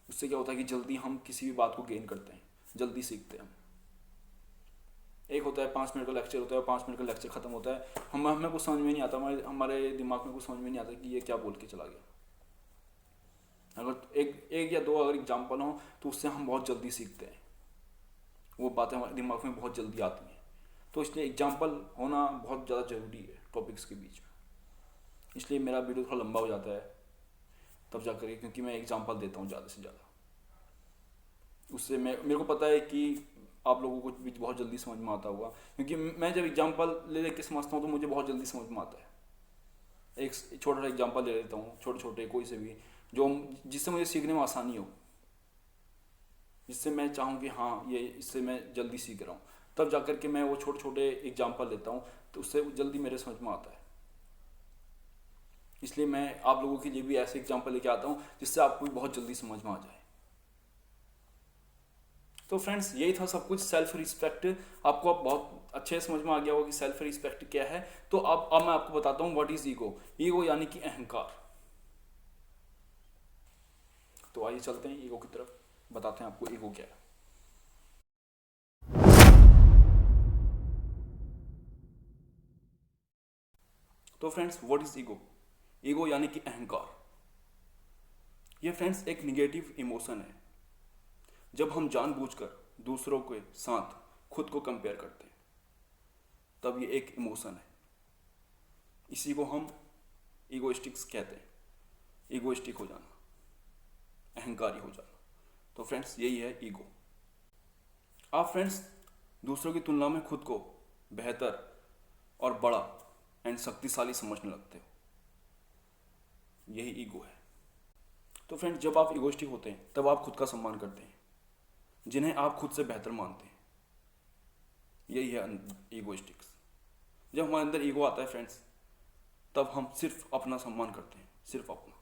उससे क्या होता है कि जल्दी हम किसी भी बात को गेन करते हैं, जल्दी सीखते हैं हम। एक होता है 5 मिनट का लेक्चर होता है, 5 मिनट का लेक्चर खत्म होता है, हमें कुछ समझ में नहीं आता, हमारे दिमाग में कुछ समझ में नहीं आता कि ये क्या बोल के चला गया। अगर एक या दो अगर एग्जाम्पल हो तो उससे हम बहुत जल्दी सीखते हैं, वो बातें हमारे दिमाग में बहुत जल्दी आती हैं। तो इसलिए एग्जाम्पल होना बहुत ज़्यादा ज़रूरी है टॉपिक्स के बीच में। इसलिए मेरा वीडियो थोड़ा लंबा हो जाता है तब जा कर, क्योंकि मैं एग्जाम्पल देता हूँ ज़्यादा से ज़्यादा। उससे मेरे को पता है कि आप लोगों को भी बहुत जल्दी समझ में आता होगा, क्योंकि मैं जब एग्जाम्पल ले के समझता हूँ तो मुझे बहुत जल्दी समझ में आता है। एक छोटा सा एग्जाम्पल ले लेता हूँ, छोटे कोई से भी, जिससे मुझे सीखने में आसानी हो, जिससे मैं चाहूँ कि हाँ इससे मैं जल्दी सीख रहा हूँ, तब जाकर के मैं वो छोटे एग्जाम्पल लेता हूँ, तो उससे जल्दी मेरे समझ में आता है। इसलिए मैं आप लोगों के लिए भी ऐसे एग्जाम्पल लेके आता हूँ जिससे आपको भी बहुत जल्दी समझ में आ जाए। तो फ्रेंड्स यही था सब कुछ, सेल्फ रिस्पेक्ट। आपको अब बहुत अच्छे से समझ में आ गया होगा कि सेल्फ रिस्पेक्ट क्या है। तो अब मैं आपको बताता हूँ व्हाट इज ईगो। ईगो यानी कि अहंकार। तो आइए चलते हैं ईगो की तरफ, बताते हैं आपको ईगो क्या है। तो friends what is ego. Ego यानी कि अहंकार। ये फ्रेंड्स एक निगेटिव इमोशन है। जब हम जानबूझकर दूसरों के साथ खुद को कंपेयर करते हैं तब ये एक इमोशन है। इसी को हम ईगोइस्टिक्स कहते हैं। ईगोइस्टिक हो जाना, अहंकारी हो जाना। तो फ्रेंड्स यही है ईगो। आप फ्रेंड्स दूसरों की तुलना में खुद को बेहतर और बड़ा एंड शक्तिशाली समझने लगते हो, यही ईगो है। तो फ्रेंड्स जब आप ईगोइस्टिक होते हैं तब आप खुद का सम्मान करते हैं, जिन्हें आप खुद से बेहतर मानते हैं, यही है ईगोइस्टिक्स। जब हमारे अंदर ईगो आता है फ्रेंड्स तब हम सिर्फ अपना सम्मान करते हैं, सिर्फ अपना।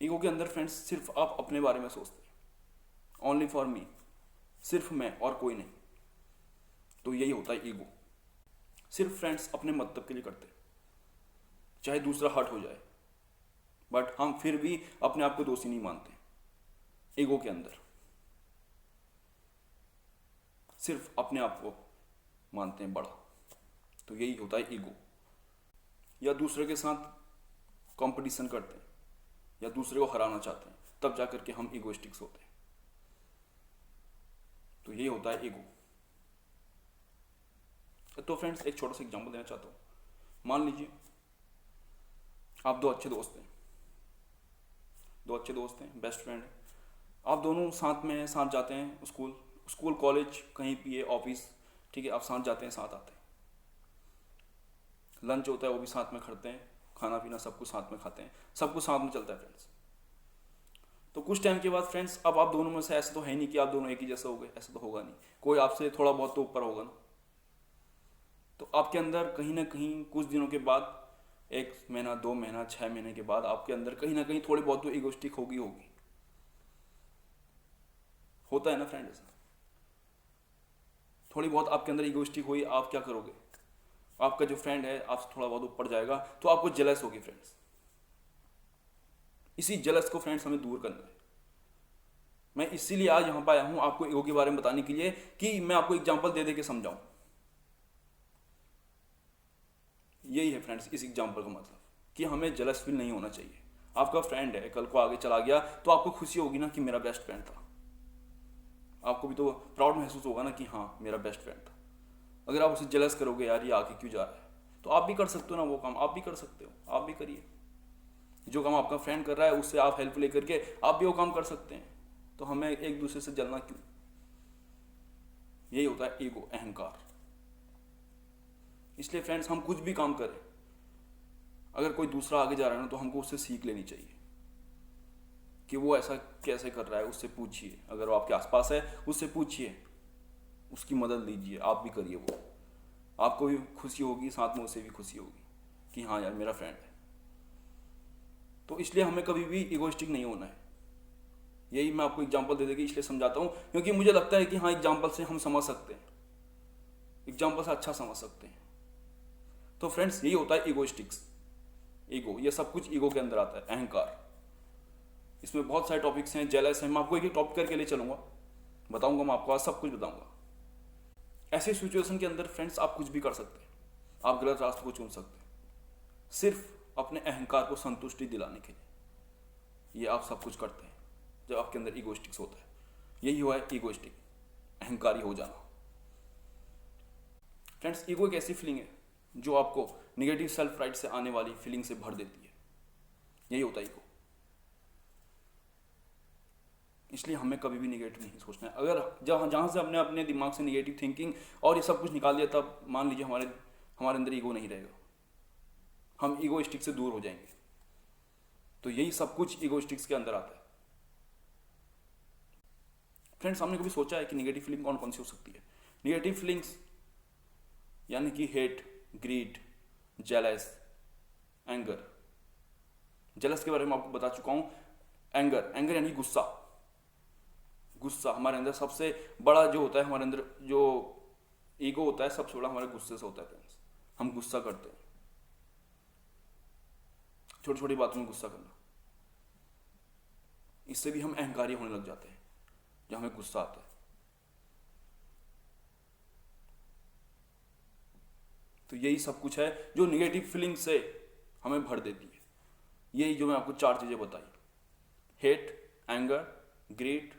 ईगो के अंदर फ्रेंड्स सिर्फ आप अपने बारे में सोचते हैं, ओनली फॉर मी, सिर्फ मैं और कोई नहीं। तो यही होता है ईगो। सिर्फ फ्रेंड्स अपने मतलब के लिए करते हैं, चाहे दूसरा हर्ट हो जाए, बट हम फिर भी अपने आप को दोषी नहीं मानते। ईगो के अंदर सिर्फ अपने आप को मानते हैं बड़ा। तो यही होता है ईगो। या दूसरे के साथ कंपटीशन करते हैं या दूसरे को हराना चाहते हैं, तब जाकर के हम ईगोइस्टिक्स होते हैं। तो यही होता है ईगो। तो फ्रेंड्स एक छोटा सा एग्जांपल देना चाहता हूँ। मान लीजिए आप दो अच्छे दोस्त हैं। दो अच्छे दोस्त हैं, बेस्ट फ्रेंड हैं, आप दोनों साथ में हैं, साथ जाते हैं स्कूल कॉलेज कहीं भी है, ऑफिस, ठीक है, आप साथ जाते हैं साथ आते हैं, लंच होता है वो भी साथ में करते हैं, खाना पीना सब कुछ साथ में खाते हैं, सब कुछ साथ में चलता है फ्रेंड्स। तो कुछ टाइम के बाद फ्रेंड्स अब आप दोनों में से ऐसा तो है नहीं कि आप दोनों एक ही जैसे हो गए, ऐसा तो होगा नहीं, कोई आपसे थोड़ा बहुत तो ऊपर होगा ना। तो आपके अंदर कहीं ना कहीं कुछ दिनों के बाद, 1 महीना 2 महीना 6 महीने के बाद आपके अंदर कहीं ना कहीं थोड़ी बहुत तो ईगोइस्टिक होगी होता है ना फ्रेंड ऐसा, थोड़ी बहुत आपके अंदर ईगोइस्टिक हुई, आप क्या करोगे, आपका जो फ्रेंड है आपसे थोड़ा बहुत ऊपर जाएगा तो आपको जेलस होगी फ्रेंड्स। इसी जेलस को फ्रेंड्स हमें दूर करना है। मैं इसीलिए आज यहां पर आया हूं आपको ईगो के बारे में बताने के लिए कि मैं आपको एग्जांपल दे के समझाऊं। यही है फ्रेंड्स इस एग्जांपल का मतलब, कि हमें जेलस फील नहीं होना चाहिए। आपका फ्रेंड है, कल को आगे चला गया तो आपको खुशी होगी ना कि मेरा बेस्ट फ्रेंड था, आपको भी तो प्राउड महसूस होगा ना कि हाँ मेरा बेस्ट फ्रेंड था। अगर आप उसे जेलस करोगे, यार ये आगे क्यों जा रहा है, तो आप भी कर सकते हो ना वो काम, आप भी कर सकते हो, आप भी करिए। जो काम आपका फ्रेंड कर रहा है उससे आप हेल्प लेकर के आप भी वो काम कर सकते हैं। तो हमें एक दूसरे से जलना क्यों? यही होता है ईगो, अहंकार। इसलिए फ्रेंड्स हम कुछ भी काम करें, अगर कोई दूसरा आगे जा रहा है ना तो हमको उससे सीख लेनी चाहिए कि वो ऐसा कैसे कर रहा है। उससे पूछिए, अगर वो आपके आसपास है उससे पूछिए, उसकी मदद लीजिए, आप भी करिए, वो आपको भी खुशी होगी, साथ में उसे भी खुशी होगी कि हाँ यार मेरा फ्रेंड है। तो इसलिए हमें कभी भी इगोइस्टिक नहीं होना है। यही मैं आपको एग्जांपल दे देके इसलिए समझाता हूँ क्योंकि मुझे लगता है कि हाँ एग्जांपल से हम समझ सकते हैं, एग्जांपल से अच्छा समझ सकते हैं। तो फ्रेंड्स यही होता है इगोइस्टिक्स, ईगो, ये सब कुछ ईगो के अंदर आता है, अहंकार। इसमें बहुत सारे टॉपिक्स हैं, जेलस है, मैं आपको एक एक टॉपिक करके ले चलूंगा, बताऊंगा मैं आपको, आज सब कुछ बताऊंगा। ऐसी सिचुएशन के अंदर फ्रेंड्स आप कुछ भी कर सकते हैं, आप गलत रास्ते को चुन सकते हैं, सिर्फ अपने अहंकार को संतुष्टि दिलाने के लिए। ये आप सब कुछ करते हैं जब आपके अंदर ईगोइस्टिक्स होता है। यही हुआ है ईगोइस्टिक, अहंकारी हो जाना। फ्रेंड्स ईगो एक ऐसी फीलिंग है जो आपको निगेटिव सेल्फ प्राइड से आने वाली फीलिंग से भर देती है। यही होता है ईगो। इसलिए हमें कभी भी निगेटिव नहीं सोचना है। अगर जहां से हमने अपने दिमाग से निगेटिव थिंकिंग और ये सब कुछ निकाल दिया, तब मान लीजिए हमारे अंदर ईगो नहीं रहेगा, हम ईगोइस्टिक से दूर हो जाएंगे। तो यही सब कुछ ईगोइस्टिक्स के अंदर आता है। फ्रेंड्स हमने कभी सोचा है कि निगेटिव फीलिंग कौन कौन सी हो सकती है? निगेटिव फीलिंग्स यानी कि hate, greed, jealous, anger. Jealous के बारे में आपको बता चुका हूं। एंगर यानी गुस्सा। गुस्सा हमारे अंदर सबसे बड़ा जो होता है, हमारे अंदर जो ईगो होता है सबसे बड़ा हमारे गुस्से से होता है फ्रेंड्स। हम गुस्सा करते हैं, छोटी छोटी बातों में गुस्सा करना, इससे भी हम अहंकारी होने लग जाते हैं जब हमें गुस्सा आता है। तो यही सब कुछ है जो निगेटिव फीलिंग से हमें भर देती है। यही जो मैं आपको 4 चीजें बताई, hate, anger, grid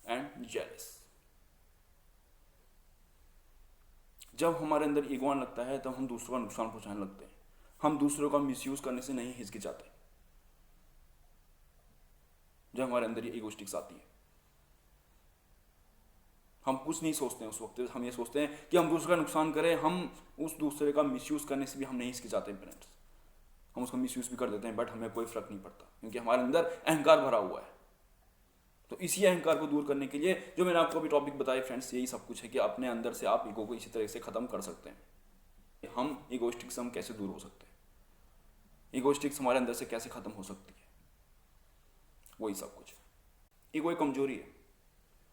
and jealous. जब हमारे अंदर ईगो आने लगता है तब हम दूसरों का नुकसान पहुंचाने लगते हैं। हम दूसरों का मिसयूज करने से नहीं हिचकिचाते जब हमारे अंदर ये ईगोस्टिक्स आती है। हम कुछ नहीं सोचते हैं उस वक्त, हम ये सोचते हैं कि हम दूसरे का नुकसान करें। हम उस दूसरे का मिसयूज करने से भी हम नहीं हिचकिचाते हैं फ्रेंड्स, हम उसका मिसयूज भी कर देते हैं, बट हमें कोई फर्क नहीं पड़ता क्योंकि हमारे अंदर अहंकार भरा हुआ है। तो इसी अहंकार को दूर करने के लिए जो मैंने आपको अभी टॉपिक बताया फ्रेंड्स, यही सब कुछ है कि अपने अंदर से आप ईगो को इसी तरह से खत्म कर सकते हैं। हम ईगोइस्टिक से हम कैसे दूर हो सकते हैं, ईगोइस्टिक्स हमारे अंदर से कैसे खत्म हो सकती है, वही सब कुछ। ईगो एक कमजोरी है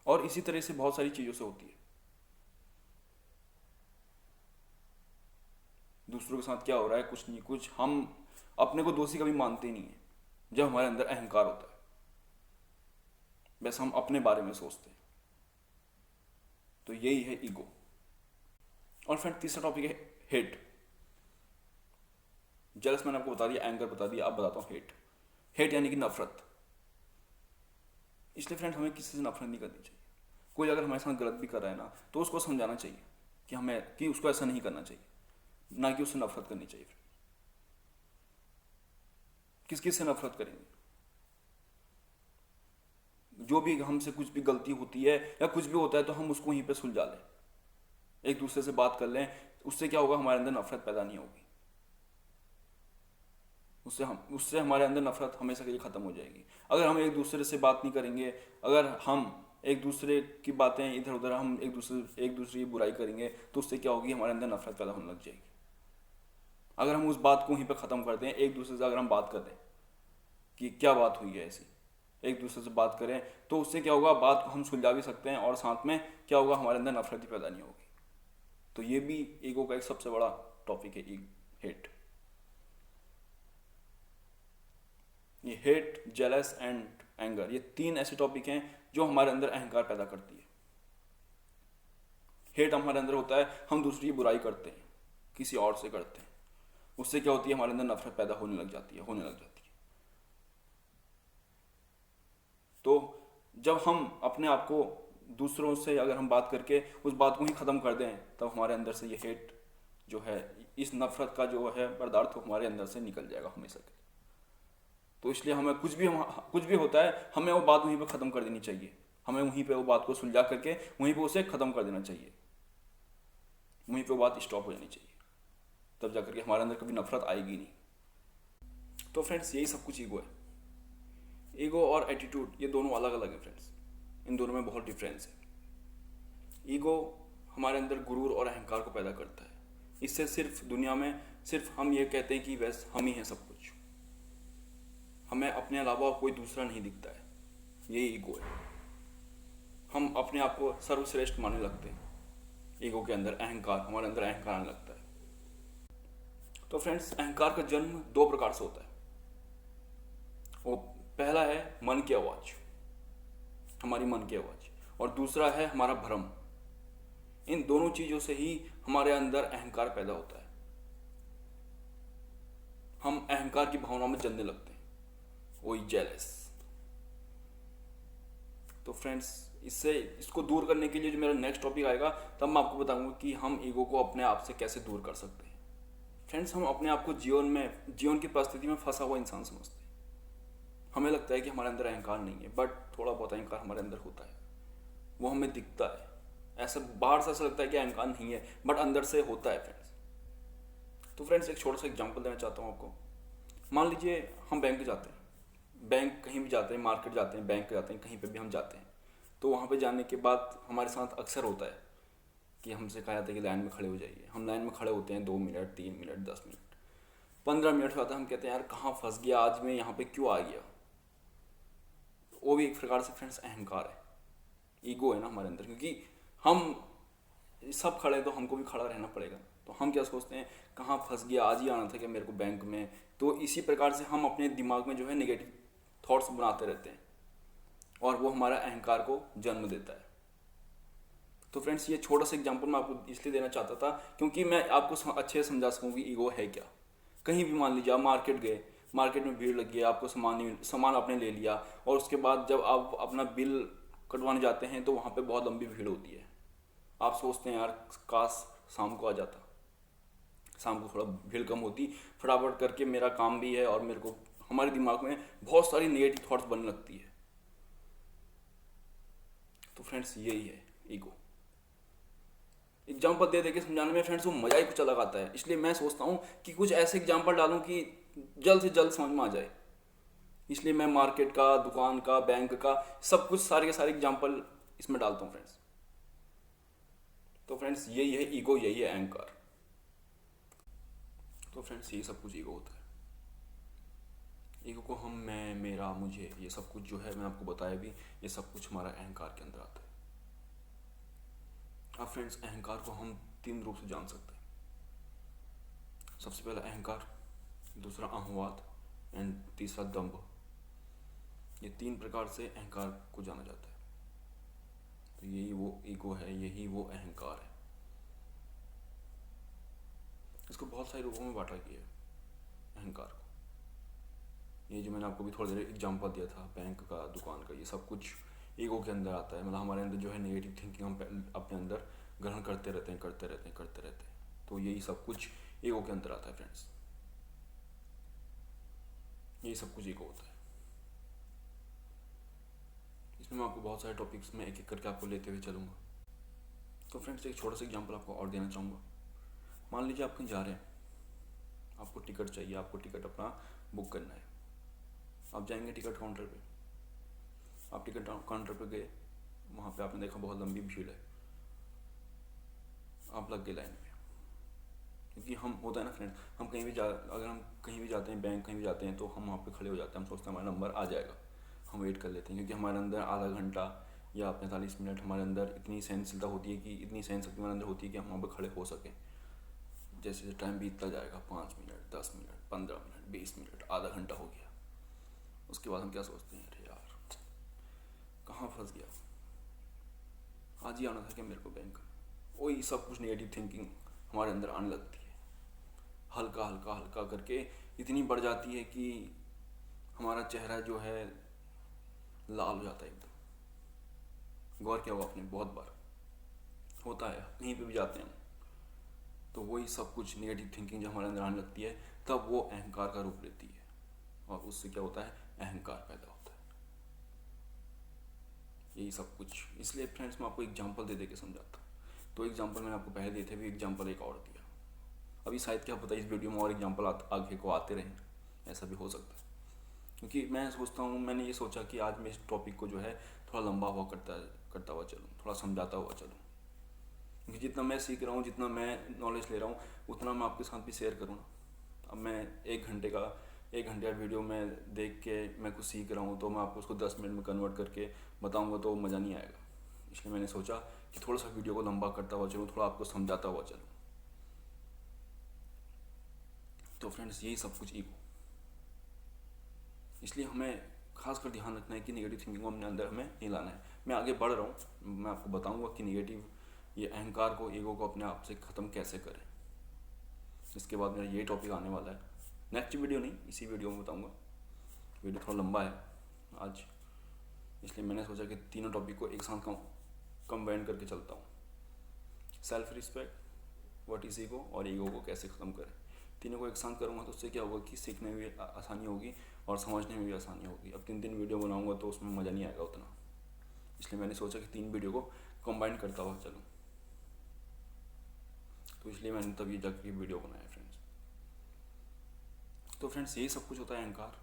और इसी तरह से बहुत सारी चीजों से होती है। दूसरों के साथ क्या हो रहा है, कुछ नहीं कुछ, हम अपने को दोषी कभी मानते नहीं है जब हमारे अंदर अहंकार होता है। बस हम अपने बारे में सोचते हैं। तो यही है ईगो। और फ्रेंड तीसरा टॉपिक है हेट। जेलस मैंने आपको बता दिया, एंगर बता दिया, अब बताता हूं हेट। हेट यानी कि नफरत। इसलिए फ्रेंड हमें किसी से नफरत नहीं करनी चाहिए। कोई अगर हमारे साथ गलत भी कर रहा है ना तो उसको समझाना चाहिए कि उसको ऐसा नहीं करना चाहिए, ना कि उससे नफरत करनी चाहिए। किस किस से नफरत करेंगे? जो भी हमसे कुछ भी गलती होती है या कुछ भी होता है तो हम उसको वहीं पे सुलझा लें, एक दूसरे से बात कर लें। उससे क्या होगा, हमारे अंदर नफरत पैदा नहीं होगी। उससे हमारे अंदर नफरत हमेशा के लिए ख़त्म हो जाएगी। अगर हम एक दूसरे से बात नहीं करेंगे, अगर हम एक दूसरे की बातें इधर उधर, हम एक दूसरे की बुराई करेंगे, तो उससे क्या होगी, हमारे अंदर नफरत पैदा होने लग जाएगी। अगर हम उस बात को वहीं पर ख़त्म कर दें, एक दूसरे से अगर हम बात कर दें कि क्या बात हुई है ऐसी, एक दूसरे से बात करें, तो उससे क्या होगा, बात को हम सुलझा भी सकते हैं और साथ में क्या होगा, हमारे अंदर नफरत ही पैदा नहीं होगी। तो ये भी ईगो का एक सबसे बड़ा टॉपिक है, हेट। ये हेट, जेलस एंड एंगर, ये 3 ऐसे टॉपिक हैं जो हमारे अंदर अहंकार पैदा करती है। हेट हमारे अंदर होता है, हम दूसरी की बुराई करते हैं, किसी और से करते हैं, उससे क्या होती है, हमारे अंदर नफरत पैदा होने लग जाती है। तो जब हम अपने आप को दूसरों से अगर हम बात करके उस बात को ही ख़त्म कर दें, तब हमारे अंदर से ये हेट जो है, इस नफरत का जो है पदार्थ हमारे अंदर से निकल जाएगा हमेशा के लिए। तो इसलिए हमें कुछ भी होता है, हमें वो बात वहीं पे ख़त्म कर देनी चाहिए। हमें वहीं पे वो बात को सुलझा करके वहीं पे उसे ख़त्म कर देना चाहिए, वहीं पे वो बात स्टॉप हो जानी चाहिए। तब जाकर के हमारे अंदर कभी नफरत आएगी नहीं। तो फ्रेंड्स, यही सब कुछ ईगो है। ईगो और एटीट्यूड, ये दोनों अलग अलग है फ्रेंड्स, इन दोनों में बहुत डिफरेंस है। ईगो हमारे अंदर गुरूर और अहंकार को पैदा करता है। इससे सिर्फ दुनिया में सिर्फ हम ये कहते हैं कि बस हम ही हैं सब कुछ, हमें अपने अलावा कोई दूसरा नहीं दिखता है, यही ईगो है। हम अपने आप को सर्वश्रेष्ठ मानने लगते हैं। ईगो के अंदर अहंकार, हमारे अंदर अहंकार आने लगता है। तो फ्रेंड्स, अहंकार का जन्म 2 प्रकार से होता है। वो पहला है मन की आवाज, हमारी मन की आवाज, और दूसरा है हमारा भ्रम। इन दोनों चीजों से ही हमारे अंदर अहंकार पैदा होता है। हम अहंकार की भावना में जलने लगते हैं, वही जेलस। तो फ्रेंड्स, इसको दूर करने के लिए जो मेरा नेक्स्ट टॉपिक आएगा, तब मैं आपको बताऊंगा कि हम ईगो को अपने आप से कैसे दूर कर सकते हैं। फ्रेंड्स, हम अपने आप को जीवन की परिस्थिति में फंसा हुआ इंसान समझते हैं। हमें लगता है कि हमारे अंदर अहंकार नहीं है, बट थोड़ा बहुत अहंकार हमारे अंदर होता है, वो हमें दिखता है। ऐसा बाहर से ऐसा लगता है कि अहंकार नहीं है, बट अंदर से होता है फ्रेंड्स। तो फ्रेंड्स, एक छोटा सा एग्जांपल देना चाहता हूँ आपको। मान लीजिए हम बैंक जाते हैं, बैंक कहीं भी जाते हैं, मार्केट जाते हैं, बैंक जाते हैं, कहीं पे भी हम जाते हैं, तो वहाँ पे जाने के बाद हमारे साथ अक्सर होता है कि हमसे कहा जाता है कि लाइन में खड़े हो जाइए। हम लाइन में खड़े होते हैं 2 मिनट, 3 मिनट, 10 मिनट, 15 मिनट हो जाता है। हम कहते हैं यार कहाँ फंस गया, आज मैं यहाँ पे क्यों आ गया। वो भी एक प्रकार से फ्रेंड्स अहंकार है, ईगो है ना हमारे अंदर, क्योंकि हम सब खड़े तो हमको भी खड़ा रहना पड़ेगा। तो हम क्या सोचते हैं, कहाँ फंस गया, आज ही आना था क्या मेरे को बैंक में। तो इसी प्रकार से हम अपने दिमाग में जो है नेगेटिव थॉट्स बनाते रहते हैं, और वो हमारा अहंकार को जन्म देता है। तो फ्रेंड्स, ये छोटा सा एग्जांपल मैं आपको इसलिए देना चाहता था क्योंकि मैं आपको अच्छे से समझा सकूँ कि ईगो है क्या। कहीं भी मान लीजिए आप मार्केट गए, मार्केट में भीड़ लग गई, आपको सामान आपने ले लिया, और उसके बाद जब आप अपना बिल कटवाने जाते हैं तो वहाँ पे बहुत लंबी भीड़ होती है। आप सोचते हैं यार काश शाम को आ जाता, शाम को थोड़ा भीड़ कम होती, फटाफट करके मेरा काम भी है, और मेरे को हमारे दिमाग में बहुत सारी नेगेटिव थॉट्स बनने लगती है। तो फ्रेंड्स, यही है ईगो। एग्जाम्पल दे के समझाने में फ्रेंड्स वो मजा ही कुछ अलग आता है। इसलिए मैं सोचता हूँ कि कुछ ऐसे एग्जाम्पल डालूं कि जल्द से जल्द समझ में आ जाए। इसलिए मैं मार्केट का, दुकान का, बैंक का, सब कुछ सारे के सारे एग्जाम्पल इसमें डालता हूँ फ्रेंड्स। तो फ्रेंड्स, यही है ईगो, यही है अहंकार। तो फ्रेंड्स, यही सब कुछ ईगो होता है। ईगो को हम, मैं, मेरा, मुझे, ये सब कुछ जो है मैं आपको बताया भी, ये सब कुछ हमारा अहंकार के अंदर आता है। अब फ्रेंड्स, अहंकार को हम 3 रूप से जान सकते हैं। सबसे पहला अहंकार, दूसरा अहंवाद, एंड तीसरा दंभ। ये 3 प्रकार से अहंकार को जाना जाता है। तो यही वो ईगो है, यही वो अहंकार है। इसको बहुत सारे रूपों में बांटा गया है अहंकार को। ये जो मैंने आपको भी थोड़ी देर एग्जांपल दिया था, बैंक का, दुकान का, ये सब कुछ ईगो के अंदर आता है। मतलब हमारे अंदर जो है नेगेटिव थिंकिंग हम अपने अंदर ग्रहण करते रहते हैं। तो यही सब कुछ ईगो के अंदर आता है फ्रेंड्स। यही सब कुछ ईगो होता है। इसमें मैं आपको बहुत सारे टॉपिक्स में एक एक करके आपको लेते हुए चलूँगा। तो फ्रेंड्स, एक छोटा सा एग्जांपल आपको और देना चाहूँगा। मान लीजिए आप कहीं जा रहे हैं, आपको टिकट चाहिए, आपको टिकट अपना बुक करना है। आप जाएंगे टिकट काउंटर पे, आप टिकट काउंटर पे गए, वहाँ पे आपने देखा बहुत लंबी भीड़ है, आप लग गए लाइन में। क्योंकि हम होता है ना फ्रेंड, हम कहीं भी अगर हम कहीं भी जाते हैं, बैंक कहीं भी जाते हैं, तो हम वहाँ पे खड़े हो जाते हैं, हम सोचते हैं हमारा नंबर आ जाएगा, हम वेट कर लेते हैं। क्योंकि हमारे अंदर आधा घंटा या 45 मिनट हमारे अंदर इतनी सहनशीलता होती है, कि इतनी सहनशक्ति हमारे अंदर होती है कि हम वहाँ पर खड़े हो सकें। जैसे जैसे टाइम बीतता जाएगा, 5 मिनट, 10 मिनट, 15 मिनट, 20 मिनट, आधा घंटा हो गया, उसके बाद हम क्या सोचते हैं, अरे यार कहाँ फंस गया, आज ही आना था क्या मेरे को बैंक। वही सब कुछ नेगेटिव थिंकिंग हमारे अंदर आने लगती है, हल्का हल्का हल्का करके इतनी बढ़ जाती है कि हमारा चेहरा जो है लाल हो जाता है एकदम। गौर किया होगा आपने, बहुत बार होता है, कहीं पे भी जाते हैं हम, तो वही सब कुछ नेगेटिव थिंकिंग जब हमारे अंदर आने लगती है, तब वो अहंकार का रूप लेती है, और उससे क्या होता है, अहंकार पैदा होता है। यही सब कुछ। इसलिए फ्रेंड्स, मैं आपको एग्जांपल दे के समझाता हूँ। तो एग्जांपल मैंने आपको पहले दिए थे, भी एग्जांपल एक और दिया। अभी शायद क्या पता इस वीडियो में और एग्जांपल आगे को आते रहें, ऐसा भी हो सकता है। क्योंकि मैं सोचता हूँ, मैंने ये सोचा कि आज मैं इस टॉपिक को जो है थोड़ा लंबा हुआ करता हुआ चलूँ, थोड़ा समझाता हुआ चलूँ। क्योंकि जितना मैं सीख रहा हूँ, जितना मैं नॉलेज ले रहा हूँ, उतना मैं आपके साथ भी शेयर करूँ ना। अब मैं एक घंटे का वीडियो में देख के मैं कुछ सीख रहा हूँ, तो मैं आपको उसको 10 मिनट में कन्वर्ट करके बताऊँगा तो मज़ा नहीं आएगा। इसलिए मैंने सोचा कि थोड़ा सा वीडियो को लंबा करता हुआ चलूँ, थोड़ा आपको समझाता हुआ चलूँ। तो फ्रेंड्स, यही सब कुछ ईगो। इसलिए हमें खासकर ध्यान रखना है कि नेगेटिव थिंकिंग को अपने अंदर हमें नहीं लाना है। मैं आगे बढ़ रहा हूँ, मैं आपको बताऊँगा कि नेगेटिव ये अहंकार को, ईगो को अपने आप से ख़त्म कैसे करें। इसके बाद मेरा ये टॉपिक आने वाला है, नेक्स्ट वीडियो नहीं, इसी वीडियो में बताऊँगा। वीडियो थोड़ा लंबा है आज, इसलिए मैंने सोचा कि तीनों टॉपिक को एक साथ कंबाइन करके चलता हूँ। Self respect, what is ego, और ईगो को कैसे ख़त्म करें। तीनों को एक साथ करूँगा तो उससे क्या होगा कि सीखने में भी आसानी होगी और समझने में भी आसानी होगी। अब 3 वीडियो बनाऊँगा तो उसमें मज़ा नहीं आएगा उतना, इसलिए मैंने सोचा कि 3 वीडियो को कंबाइन करता हुआ चलूँ। तो इसलिए मैंने तब ये जाकर वीडियो बनाया फ्रेंड्स। तो फ्रेंड्स, यही सब कुछ होता है अहंकार,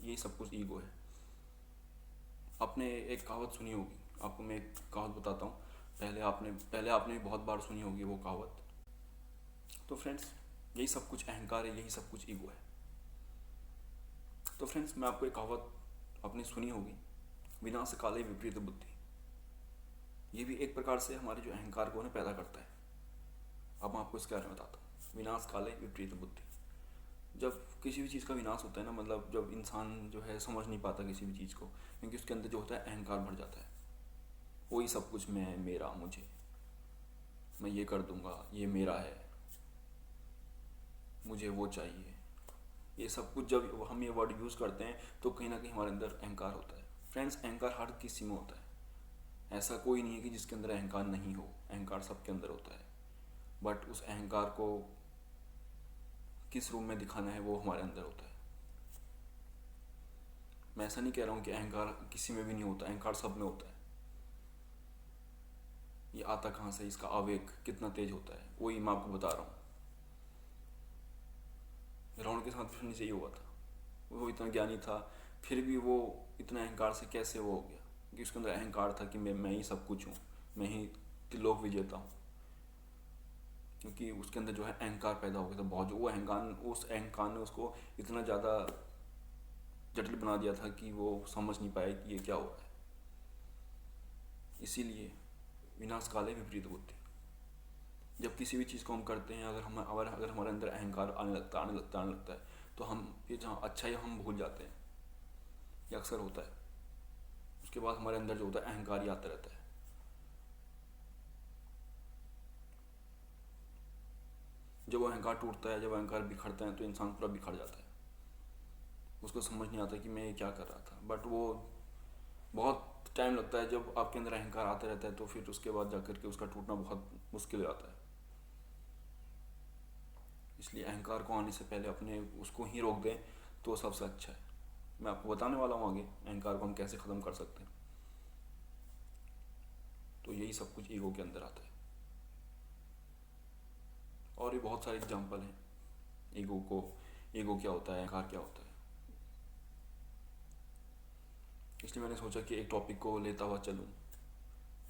यही सब कुछ ईगो है। आपने एक कहावत सुनी होगी, आपको मैं एक कहावत बताता हूँ। पहले आपने बहुत बार सुनी होगी वो कहावत। तो फ्रेंड्स, यही सब कुछ अहंकार है, यही सब कुछ ईगो है। तो फ्रेंड्स, मैं आपको एक कहावत आपने सुनी होगी, विनाश काले विपरीत बुद्धि। ये भी एक प्रकार से हमारे जो अहंकार को पैदा करता है। अब मैं आपको इसके बारे में बताता हूँ। विनाश काले विपरीत बुद्धि। जब किसी भी चीज़ का विनाश होता है ना, मतलब जब इंसान जो है समझ नहीं पाता किसी भी चीज़ को, क्योंकि उसके अंदर जो होता है अहंकार भर जाता है। वही सब कुछ मैं, मेरा, मुझे, मैं ये कर दूंगा, ये मेरा है, मुझे वो चाहिए, ये सब कुछ जब हम ये वर्ड यूज़ करते हैं तो कहीं ना कहीं हमारे अंदर अहंकार होता है। फ्रेंड्स, अहंकार हर किसी में होता है, ऐसा कोई नहीं है कि जिसके अंदर अहंकार नहीं हो। अहंकार सबके अंदर होता है, बट उस अहंकार को किस रूप में दिखाना है वो हमारे अंदर होता है। मैं ऐसा नहीं कह रहा हूँ कि अहंकार किसी में भी नहीं होता, अहंकार सब में होता है। ये आता कहाँ से, इसका आवेग कितना तेज होता है, वही मैं आपको बता रहा हूँ। रावण के साथ भी सही हुआ था, वो इतना ज्ञानी था, फिर भी वो इतना अहंकार से कैसे वो हो गया, क्योंकि उसके अंदर अहंकार था कि मैं ही सब कुछ हूँ, मैं ही त्रिलोक विजेता हूँ। क्योंकि उसके अंदर जो है अहंकार पैदा हो गया था बहुत, जो वो उस अहंकार ने उसको इतना ज़्यादा जटिल बना दिया था कि वो समझ नहीं पाया कि ये क्या हो रहा है। इसीलिए विनाश काले विपरीत बुद्धि। जब किसी भी चीज़ को हम करते हैं, अगर हमारे अंदर अहंकार आने लगता है, तो हम फिर जहाँ अच्छा ही हम भूल जाते हैं। ये अक्सर होता है। उसके बाद हमारे अंदर जो होता है अहंकार ही आता रहता है। जब वो अहंकार टूटता है, जब अहंकार बिखरता है, तो इंसान पूरा बिखर जाता है। उसको समझ नहीं आता कि मैं ये क्या कर रहा था। बट वो बहुत टाइम लगता है, जब आपके अंदर अहंकार आता रहता है तो फिर उसके बाद जाकर के उसका टूटना बहुत मुश्किल हो जाता है। इसलिए अहंकार को आने से पहले अपने उसको ही रोक दें तो सबसे अच्छा है। मैं आपको बताने वाला हूँ आगे अहंकार को हम कैसे ख़त्म कर सकते हैं। तो यही सब कुछ ईगो के अंदर आता है। और भी बहुत सारे एग्जाम्पल हैं ईगो क्या होता है, अहंकार क्या होता है। इसलिए मैंने सोचा कि एक टॉपिक को लेता हुआ चलूँ,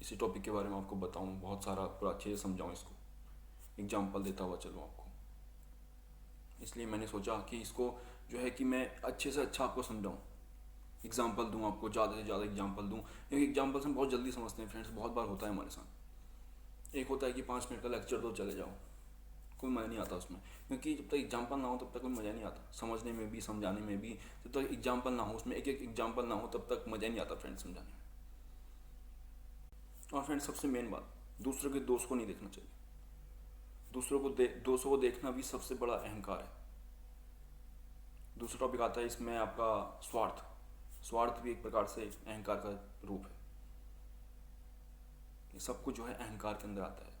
इसी टॉपिक के बारे में आपको बताऊँ, बहुत सारा पूरा अच्छे से समझाऊँ, इसको एग्जाम्पल देता हुआ चलूँ आपको। इसलिए मैंने सोचा कि इसको जो है कि मैं अच्छे से अच्छा आपको समझाऊँ, एग्जाम्पल दूँ आपको, ज़्यादा से ज़्यादा एग्जाम्पल दूँ, क्योंकि एग्जाम्पल से हम बहुत जल्दी समझते हैं फ्रेंड्स। बहुत बार होता है हमारे साथ। एक होता है कि 5 मिनट का लेक्चर दो, चले जाओ, कोई मज़ा नहीं आता उसमें, क्योंकि जब तक एग्जाम्पल ना हो तब तक कोई मज़ा नहीं आता समझने में भी, समझाने में भी। जब तक एग्जाम्पल ना हो, उसमें एक एक एग्जाम्पल ना हो, तब तक मज़ा नहीं आता फ्रेंड्स समझाने में। और फ्रेंड्स सबसे मेन बात, दूसरों के दोष को नहीं देखना चाहिए। दोषों को देखना भी सबसे बड़ा अहंकार है। दूसरा टॉपिक आता है इसमें आपका स्वार्थ भी एक प्रकार से अहंकार का रूप है। ये सब कुछ जो है अहंकार के अंदर आता है।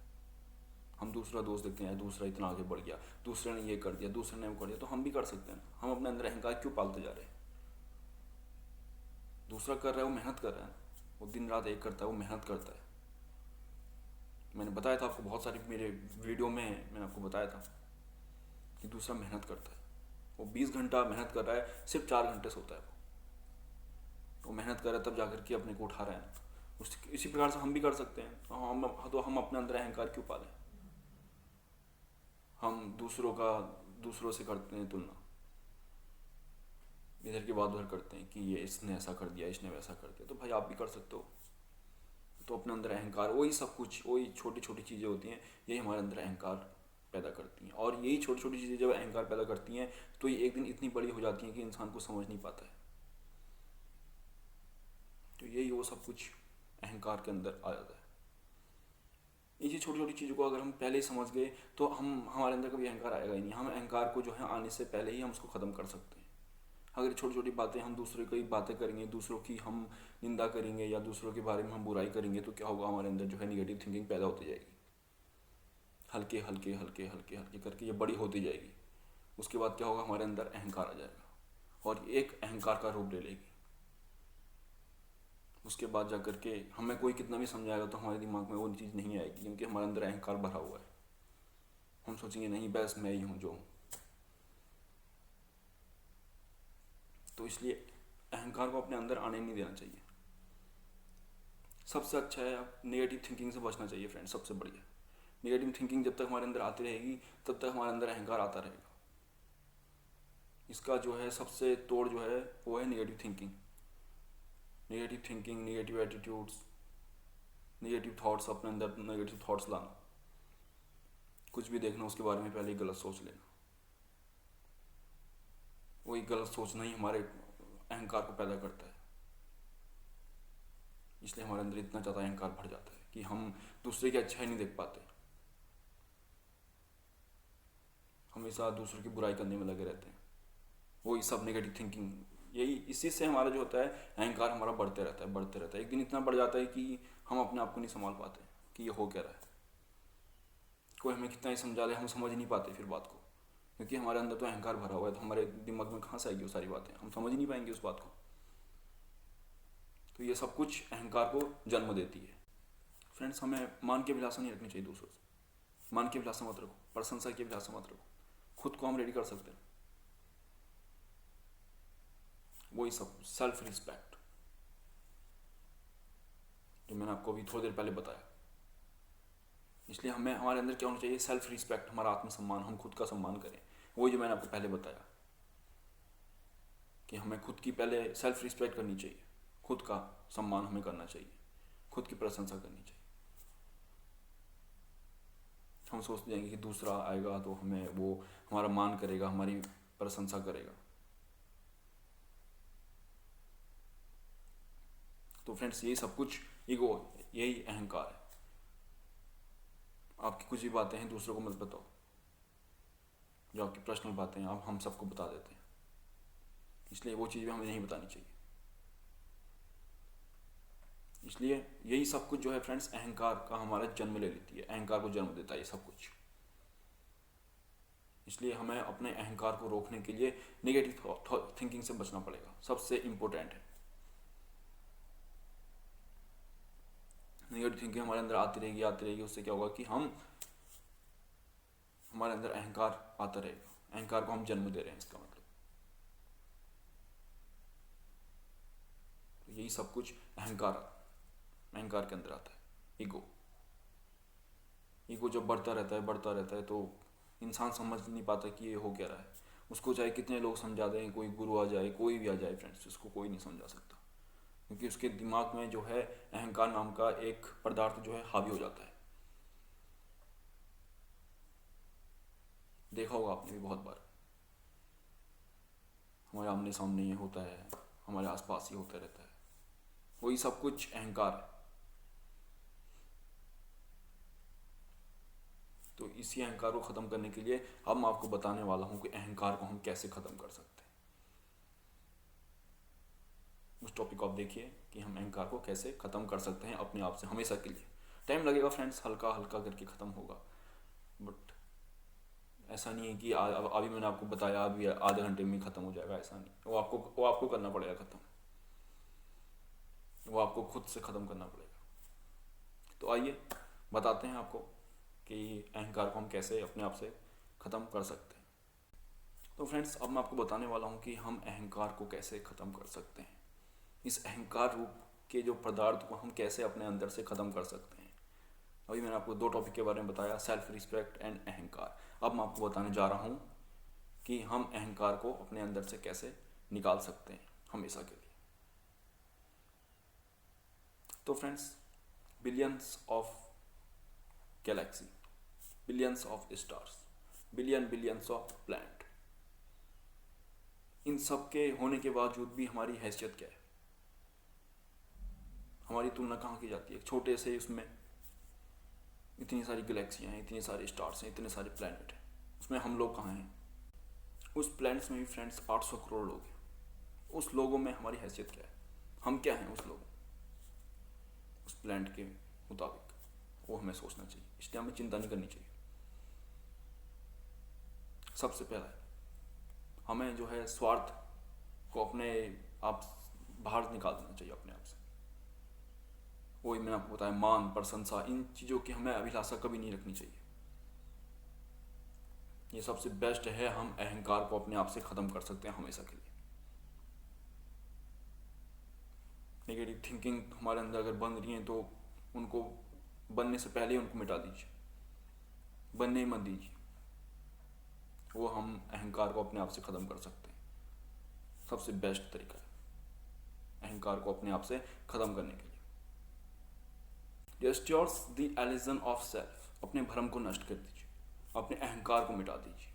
हम दूसरा दोष देखते हैं, दूसरा इतना आगे बढ़ गया, दूसरे ने ये कर दिया, दूसरे ने वो कर दिया, तो हम भी कर सकते हैं। हम अपने अंदर अहंकार क्यों पालते जा रहे हैं? दूसरा कर रहा है, वो मेहनत कर रहा है, वो दिन रात एक करता है, वो मेहनत करता है। मैंने बताया था आपको, बहुत सारी मेरे वीडियो में मैंने आपको बताया था कि दूसरा मेहनत करता है। वो 20 घंटा मेहनत कर रहा है, सिर्फ 4 घंटे सोता है। वो मेहनत कर रहा है, तब जाकर के अपने को उठा रहा है। इसी प्रकार से हम भी कर सकते हैं। तो हम अपने अंदर अहंकार क्यों पालें? हम दूसरों से करते हैं तुलना, इधर की बात उधर करते हैं कि ये इसने ऐसा कर दिया, इसने वैसा कर दिया। तो भाई आप भी कर सकते हो। तो अपने अंदर अहंकार, वही सब कुछ, वही छोटी छोटी चीज़ें होती हैं, यही हमारे अंदर अहंकार पैदा करती हैं। और यही छोटी छोटी चीज़ें जब अहंकार पैदा करती हैं तो ये एक दिन इतनी बड़ी हो जाती हैं कि इंसान को समझ नहीं पाता है। तो यही वो सब कुछ अहंकार के अंदर आ जाता है। ये छोटी छोटी चीज़ों को अगर हम पहले ही समझ गए तो हमारे अंदर कभी अहंकार आएगा ही नहीं। हम अहंकार को जो है आने से पहले ही हम उसको ख़त्म कर सकते हैं। अगर छोटी छोटी बातें, हम दूसरे की बातें करेंगे, दूसरों की हम निंदा करेंगे या दूसरों के बारे में हम बुराई करेंगे, तो क्या होगा? हमारे अंदर जो है निगेटिव थिंकिंग पैदा होती जाएगी। हल्के हल्के हल्के हल्के हल्के करके ये बड़ी होती जाएगी। उसके बाद क्या होगा? हमारे अंदर अहंकार आ जाएगा और एक अहंकार का रूप ले लेगी। उसके बाद जा कर के हमें कोई कितना भी समझाएगा तो हमारे दिमाग में वो चीज़ नहीं आएगी, क्योंकि हमारे अंदर अहंकार भरा हुआ है। हम सोचेंगे नहीं, बस मैं ही हूँ जो हूँ। तो इसलिए अहंकार को अपने अंदर आने नहीं देना चाहिए। सबसे अच्छा है आप नेगेटिव थिंकिंग से बचना चाहिए फ्रेंड, सबसे बढ़िया। नेगेटिव थिंकिंग जब तक हमारे अंदर आती रहेगी तब तक हमारे अंदर अहंकार आता रहेगा। इसका जो है सबसे तोड़ जो है वो है negative thinking, negative attitudes, negative thoughts. अपने अंदर नेगेटिव थॉट्स लाना, कुछ भी देखना उसके बारे में पहले ही गलत सोच लेना। वही गलत सोचना ही हमारे अहंकार को पैदा करता है। इसलिए हमारे अंदर इतना ज़्यादा अहंकार भर जाता है कि हम दूसरे की अच्छाई नहीं देख पाते, हमेशा दूसरों की बुराई करने में लगे रहते हैं। वही सब नेगेटिव थिंकिंग, यही इसी से हमारा जो होता है अहंकार हमारा बढ़ते रहता है। एक दिन इतना बढ़ जाता है कि हम अपने आप को नहीं संभाल पाते कि ये हो क्या रहा है। कोई हमें कितना ही समझा ले, हम समझ नहीं पाते फिर बात को, क्योंकि हमारे अंदर तो अहंकार भरा हुआ है। तो हमारे दिमाग में कहाँ से आएगी वो सारी बातें? हम समझ नहीं पाएंगे उस बात को। तो ये सब कुछ अहंकार को जन्म देती है। फ्रेंड्स, हमें मान की अभिलाषा नहीं रखनी चाहिए दूसरों से। मान की अभिलाषा मत रखो, प्रशंसा की अभिलाषा मत रखो। खुद को हम रेडी कर सकते हैं। वही सब सेल्फ रिस्पेक्ट जो मैंने आपको अभी थोड़ी देर पहले बताया। इसलिए हमें हमारे अंदर क्या होना चाहिए? सेल्फ रिस्पेक्ट, हमारा आत्मसम्मान, हम खुद का सम्मान करें। वही जो मैंने आपको पहले बताया कि हमें खुद की पहले सेल्फ रिस्पेक्ट करनी चाहिए, खुद का सम्मान हमें करना चाहिए, खुद की प्रशंसा करनी चाहिए। हम सोचते जाएंगे कि दूसरा आएगा तो हमें वो हमारा मान करेगा, हमारी प्रशंसा करेगा। तो फ्रेंड्स, यही सब कुछ ईगो, यही अहंकार है। आपकी कुछ भी बातें हैं दूसरों को मत बताओ, जो आपकी पर्सनल बातें हैं आप हम सबको बता देते हैं। इसलिए वो चीज़ भी हमें नहीं बतानी चाहिए। इसलिए यही सब कुछ जो है फ्रेंड्स अहंकार का हमारा जन्म ले लेती है, अहंकार को जन्म देता है ये सब कुछ। इसलिए हमें अपने अहंकार को रोकने के लिए नेगेटिव थिंकिंग से बचना पड़ेगा, सबसे इम्पोर्टेंट है। नेगेटिव थिंकिंग हमारे अंदर आती रहेगी। उससे क्या होगा कि हमारे अंदर अहंकार आता रहेगा, अहंकार को हम जन्म दे रहे हैं, इसका मतलब। तो यही सब कुछ अहंकार के अंदर आता है। ईगो जब बढ़ता रहता है तो इंसान समझ नहीं पाता कि ये हो क्या रहा है। उसको चाहे कितने लोग समझा दें, कोई गुरु आ जाए, कोई भी आ जाए फ्रेंड्स, उसको कोई नहीं समझा सकता, क्योंकि उसके दिमाग में जो है अहंकार नाम का एक पदार्थ जो है हावी हो जाता है। देखा होगा आपने भी बहुत बार, हमारे आमने सामने ये होता है, हमारे आसपास ही होता रहता है। वही सब कुछ अहंकार है। तो इसी अहंकार को ख़त्म करने के लिए अब मैं आपको बताने वाला हूँ कि अहंकार को हम कैसे ख़त्म कर सकते हैं। उस टॉपिक को आप देखिए कि हम अहंकार को कैसे ख़त्म कर सकते हैं अपने आप से, हमेशा के लिए। टाइम लगेगा फ्रेंड्स, हल्का हल्का करके ख़त्म होगा, बट ऐसा नहीं है कि अभी मैंने आपको बताया अभी आधे घंटे में ख़त्म हो जाएगा, ऐसा नहीं। वो आपको करना पड़ेगा ख़त्म, वो आपको खुद से ख़त्म करना पड़ेगा। तो आइए बताते हैं आपको कि अहंकार को हम कैसे अपने आप से ख़त्म कर सकते हैं। तो फ्रेंड्स, अब मैं आपको बताने वाला हूँ कि हम अहंकार को कैसे ख़त्म कर सकते हैं। इस अहंकार रूप के जो पदार्थ को हम कैसे अपने अंदर से ख़त्म कर सकते हैं। अभी मैंने आपको 2 टॉपिक के बारे में बताया, सेल्फ रिस्पेक्ट एंड अहंकार। अब मैं आपको बताने जा रहा हूँ कि हम अहंकार को अपने अंदर से कैसे निकाल सकते हैं हमेशा के लिए। तो friends, billions of galaxy, billions of stars, billions of planet, इन सब के होने के बावजूद भी हमारी हैसियत क्या है? हमारी तुलना कहाँ की जाती है? छोटे से उसमें इतनी सारी गैलेक्सियाँ हैं, इतने सारे स्टार्स हैं, इतने सारे प्लैनेट हैं, उसमें हम लोग कहाँ हैं? उस प्लैनेट्स में भी फ्रेंड्स 800 करोड़ लोग हैं। उस लोगों में हमारी हैसियत क्या है? हम क्या हैं उस लोगों, उस प्लैनेट के मुताबिक? वो हमें सोचना चाहिए, इसलिए हमें चिंता नहीं करनी चाहिए। सबसे पहला हमें जो है स्वार्थ को अपने आप बाहर निकाल देना चाहिए अपने आप से। वही मैंने आपको बताया, मान, प्रशंसा, इन चीज़ों की हमें अभिलाषा कभी नहीं रखनी चाहिए। ये सबसे बेस्ट है, हम अहंकार को अपने आप से ख़त्म कर सकते हैं हमेशा के लिए। नेगेटिव थिंकिंग हमारे अंदर अगर बन रही है तो उनको बनने से पहले ही उनको मिटा दीजिए, बनने ही मत दीजिए। वो हम अहंकार को अपने आप से ख़त्म कर सकते हैं। सबसे बेस्ट तरीका है अहंकार को अपने आप से ख़त्म करने के लिए। Distorts the illusion of self, अपने भ्रम को नष्ट कर दीजिए, अपने अहंकार को मिटा दीजिए।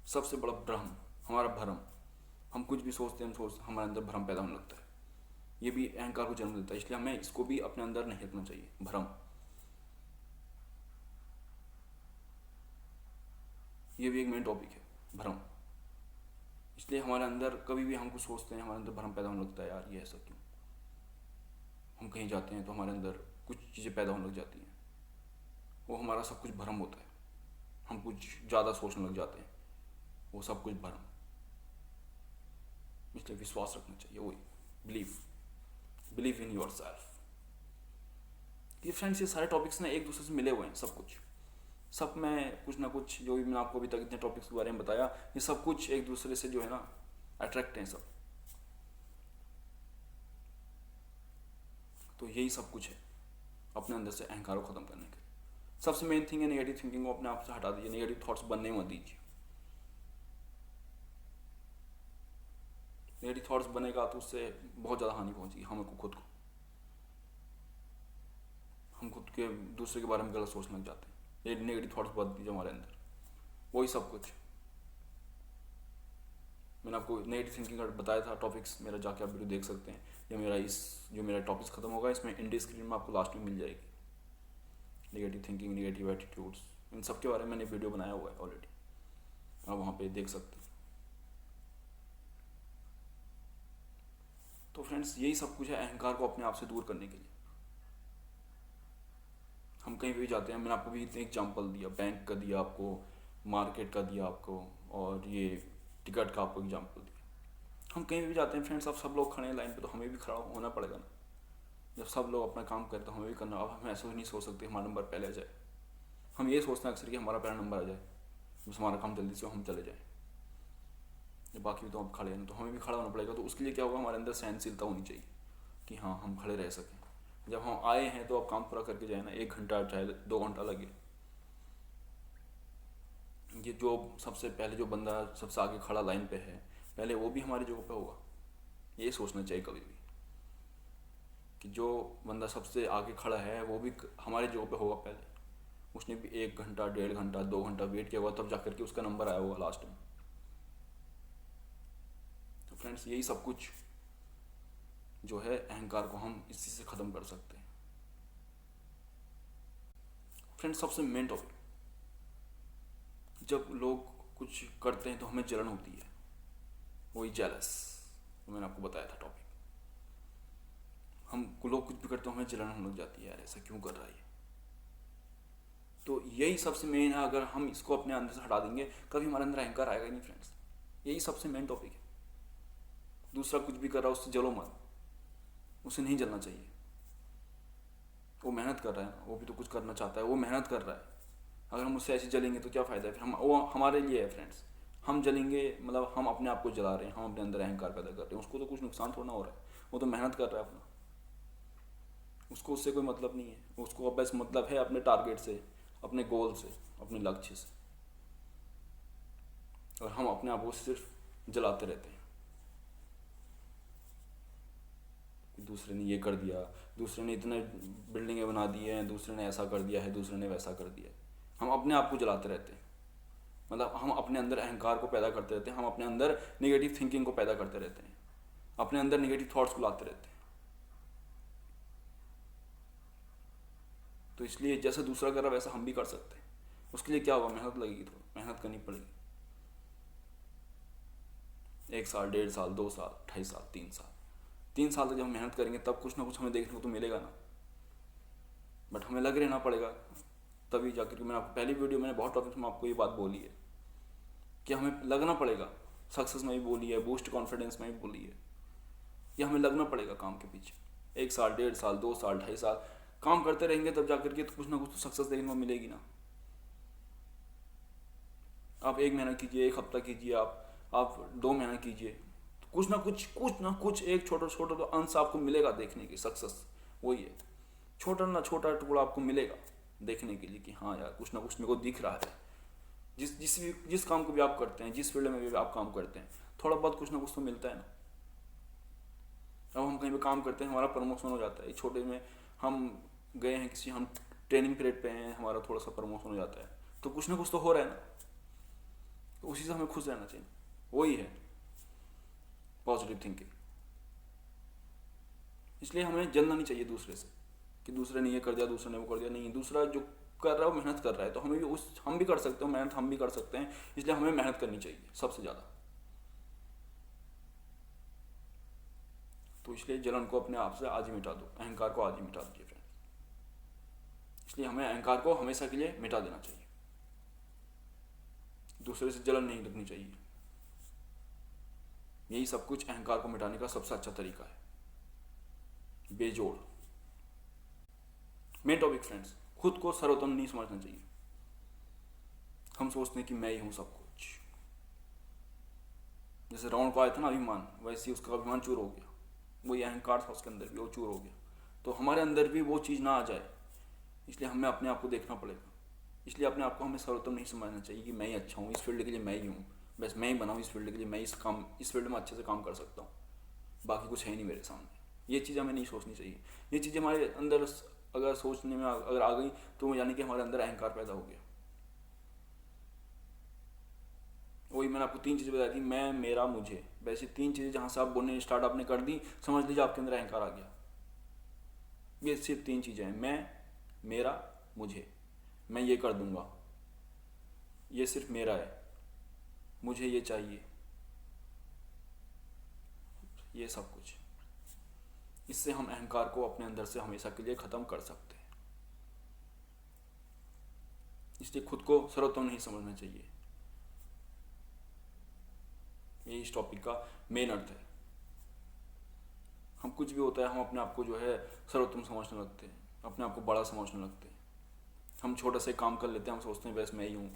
सबसे बड़ा भ्रम हमारा भ्रम, हम कुछ भी सोचते हैं, हमारे अंदर भ्रम पैदा होने लगता है। ये भी अहंकार को जन्म देता है, इसलिए हमें इसको भी अपने अंदर नहीं रखना चाहिए, भ्रम। ये भी एक मेन टॉपिक है, भ्रम। इसलिए हमारे अंदर कभी भी हम कुछ सोचते हैं, हमारे अंदर भ्रम पैदा होने लगता है, यार ये ऐसा क्यों? हम कहीं जाते हैं तो हमारे अंदर कुछ चीज़ें पैदा होने लग जाती हैं, वो हमारा सब कुछ भ्रम होता है। हम कुछ ज़्यादा सोचने लग जाते हैं, वो सब कुछ भ्रम। इसलिए विश्वास रखना चाहिए, वही बिलीव इन योर सेल्फ। ये फ्रेंड्स, ये सारे टॉपिक्स ना एक दूसरे से मिले हुए हैं, सब में कुछ ना कुछ, जो भी मैंने आपको अभी तक इतने टॉपिक्स के बारे में बताया, ये सब कुछ एक दूसरे से जो है ना अट्रैक्ट हैं सब। तो यही सब कुछ है अपने अंदर से अहंकार को ख़त्म करने के लिए। सबसे मेन थिंग है नेगेटिव थिंकिंग को अपने आप से हटा दीजिए, नेगेटिव थॉट्स बनने मत दीजिए। नेगेटिव थॉट्स बनेगा तो उससे बहुत ज़्यादा हानि पहुंचेगी हमको, खुद को। हम खुद के दूसरे के बारे में गलत सोचने लग जाते हैं। ये नेगेटिव थॉट्स बन दीजिए हमारे अंदर, वही सब कुछ। मैंने आपको नेगेटिव थिंकिंग का बताया था टॉपिक्स, मेरा जाके आप वीडियो देख सकते हैं, या मेरा टॉपिक्स खत्म होगा इसमें इंडी स्क्रीन में आपको लास्ट में मिल जाएगी। नेगेटिव थिंकिंग, नेगेटिव एटीट्यूड्स, इन सब के बारे में मैंने वीडियो बनाया हुआ है ऑलरेडी, आप वहाँ पे देख सकते हैं। तो फ्रेंड्स, यही सब कुछ है अहंकार को अपने आप से दूर करने के लिए। हम कहीं भी जाते हैं, मैंने आपको भी इतने एग्जाम्पल दिया, बैंक का दिया आपको, मार्केट का दिया आपको, और ये टिकट का आपको एग्जाम्पल दिया। हम कहीं भी जाते हैं फ्रेंड्स, अब सब लोग खड़े हैं लाइन पे, तो हमें भी खड़ा होना पड़ेगा ना। जब सब लोग अपना काम करते हैं हमें भी करना। अब हम ऐसा ही नहीं सोच सकते हमारा नंबर पहले आ जाए। हम ये सोचते हैं अक्सर कि हमारा पहला नंबर आ जाए, बस हमारा काम जल्दी से हम चले जाएं। जब बाकी भी तो अब खड़े हैं तो हमें भी खड़ा होना पड़ेगा। तो उसके लिए क्या होगा, हमारे अंदर सहनशीलता होनी चाहिए कि हाँ हम खड़े रह सकें। जब हम आए हैं तो अब काम पूरा करके जाए ना, 1 घंटा चाहे 2 घंटा लगे। ये जो सबसे पहले जो बंदा सबसे आगे खड़ा लाइन पे है, पहले वो भी हमारी जगह पे होगा। ये सोचना चाहिए कभी भी कि जो बंदा सबसे आगे खड़ा है वो भी हमारी जगह पे होगा पहले। उसने भी 1 घंटा 1.5 घंटा 2 घंटा वेट किया होगा, तब जाकर के उसका नंबर आया होगा लास्ट में। तो फ्रेंड्स यही सब कुछ जो है अहंकार को हम इसी से ख़त्म कर सकते हैं। फ्रेंड्स सबसे मेन टॉपिक, जब लोग कुछ करते हैं तो हमें जलन होती है, वही जेलस, तो मैंने आपको बताया था टॉपिक। हम लोग कुछ भी करते हैं हमें जलन होने लग जाती है, यार ऐसा क्यों कर रहा है। तो यही सबसे मेन है। अगर हम इसको अपने अंदर से हटा देंगे कभी हमारे अंदर अहंकार आएगा ही नहीं फ्रेंड्स। यही सबसे मेन टॉपिक है। दूसरा कुछ भी कर रहा है उससे जलो मत, उसे नहीं जलना चाहिए। वो मेहनत कर रहा है ना, वो भी तो कुछ करना चाहता है, वो मेहनत कर रहा है। अगर हम उससे ऐसे जलेंगे तो क्या फ़ायदा है फिर। हम वो हमारे लिए है फ्रेंड्स। हम जलेंगे मतलब हम अपने आप को जला रहे हैं, हम अपने अंदर अहंकार पैदा कर रहे हैं। उसको तो कुछ नुकसान थोड़ा हो रहा है, वो तो मेहनत कर रहा है अपना, उसको उससे कोई मतलब नहीं है। उसको अब बस मतलब है अपने टारगेट से, अपने गोल से, अपने लक्ष्य से। और हम अपने आप को सिर्फ जलाते रहते हैं। दूसरे ने ये कर दिया, दूसरे ने इतने बिल्डिंगें बना दी हैं, दूसरे ने ऐसा कर दिया है, दूसरे ने वैसा कर दिया है। हम अपने आप को जलाते रहते हैं। मतलब हम अपने अंदर अहंकार को पैदा करते रहते हैं, हम अपने अंदर नेगेटिव थिंकिंग को पैदा करते रहते हैं, अपने अंदर नेगेटिव थॉट्स को लाते रहते हैं। तो इसलिए जैसा दूसरा कर रहा है वैसा हम भी कर सकते हैं। उसके लिए क्या होगा, मेहनत लगेगी, थोड़ा मेहनत करनी पड़ेगी। 1 साल 1.5 साल 2 साल 2.5 साल 3 साल 3 साल तक जब हम मेहनत करेंगे तब कुछ ना कुछ हमें देखने को तो मिलेगा ना। बट हमें लग रहना पड़ेगा, तभी जाकर के। मैंने आपको पहली वीडियो मैंने बहुत टॉपिक्स में आपको ये बात बोली है कि हमें लगना पड़ेगा। सक्सेस में भी बोली है, बूस्ट कॉन्फिडेंस में भी बोली है, कि हमें लगना पड़ेगा काम के पीछे। 1 साल 1.5 साल 2 साल 2.5 साल काम करते रहेंगे तब जाकर के तो कुछ ना कुछ तो सक्सेस देखने को मिलेगी ना। आप 1 महीना कीजिए, 1 हफ्ता कीजिए, आप 2 महीना कीजिए, तो कुछ ना कुछ एक छोटा छोटा तो अंश आपको मिलेगा देखने की। सक्सेस वही है, छोटा ना छोटा टुकड़ा आपको मिलेगा देखने के लिए कि हाँ यार कुछ ना कुछ मेरे को दिख रहा है। जिस काम को भी आप करते हैं, जिस फील्ड में भी आप काम करते हैं, थोड़ा बहुत कुछ ना कुछ तो मिलता है ना। अब हम कहीं पे काम करते हैं, हमारा प्रमोशन हो जाता है। छोटे में हम गए हैं किसी, हम ट्रेनिंग पीरियड पे हैं, हमारा थोड़ा सा प्रमोशन हो जाता है, तो कुछ ना कुछ तो हो रहा है ना। तो उसी से हमें खुश रहना चाहिए। वही है पॉजिटिव थिंकिंग। इसलिए हमें जलना नहीं चाहिए दूसरे से कि दूसरे ने ये कर दिया, दूसरे ने वो कर दिया। नहीं, दूसरा जो कर रहा है वो मेहनत कर रहा है, तो हमें भी हम भी कर सकते हैं मेहनत, हम भी कर सकते हैं। इसलिए हमें मेहनत करनी चाहिए सबसे ज़्यादा। तो इसलिए जलन को अपने आप से आज ही मिटा दो, अहंकार को आज ही मिटा दीजिए फ्रेंड्स। इसलिए हमें अहंकार को हमेशा के लिए मिटा देना चाहिए। दूसरे से जलन नहीं रखनी चाहिए। यही सब कुछ अहंकार को मिटाने का सबसे अच्छा तरीका है, बेजोड़। मेन टॉपिक फ्रेंड्स, खुद को सर्वोत्तम नहीं समझना चाहिए। हम सोचते हैं कि मैं ही हूं सब कुछ। जैसे रावण को आया था ना अभिमान, वैसे ही उसका अभिमान चूर हो गया। वही अहंकार था उसके अंदर भी, वो चूर हो गया। तो हमारे अंदर भी वो चीज़ ना आ जाए, इसलिए हमें अपने आप को देखना पड़ेगा। इसलिए अपने आप को हमें सर्वोत्तम नहीं समझना चाहिए कि मैं ही अच्छा हूँ, इस फील्ड के लिए मैं ही हूँ, बस मैं ही बनाऊँ इस फील्ड के लिए, मैं इस फील्ड में अच्छे से काम कर सकता हूँ, बाकी कुछ है ही नहीं मेरे सामने। ये चीज़ हमें नहीं सोचनी चाहिए। ये चीज़ें हमारे अंदर अगर सोचने में अगर आ गई तो यानी कि हमारे अंदर अहंकार पैदा हो गया। वही मैंने आपको 3 चीज़ें बताई थी, मैं, मेरा, मुझे। वैसे 3 चीज़ें जहाँ से आप बोलने स्टार्ट आपने कर दी, समझ लीजिए आपके अंदर अहंकार आ गया। ये सिर्फ 3 चीज़ें हैं, मैं, मेरा, मुझे। मैं ये कर दूंगा, ये सिर्फ मेरा है, मुझे ये चाहिए, ये सब कुछ। इससे हम अहंकार को अपने अंदर से हमेशा के लिए ख़त्म कर सकते हैं। इसलिए खुद को सर्वोत्तम नहीं समझना चाहिए। ये इस टॉपिक का मेन अर्थ है। हम कुछ भी होता है हम अपने आप को जो है सर्वोत्तम समझने लगते हैं, अपने आप को बड़ा समझने लगते हैं। हम छोटा सा काम कर लेते हैं, हम सोचते हैं बस मैं ही हूँ,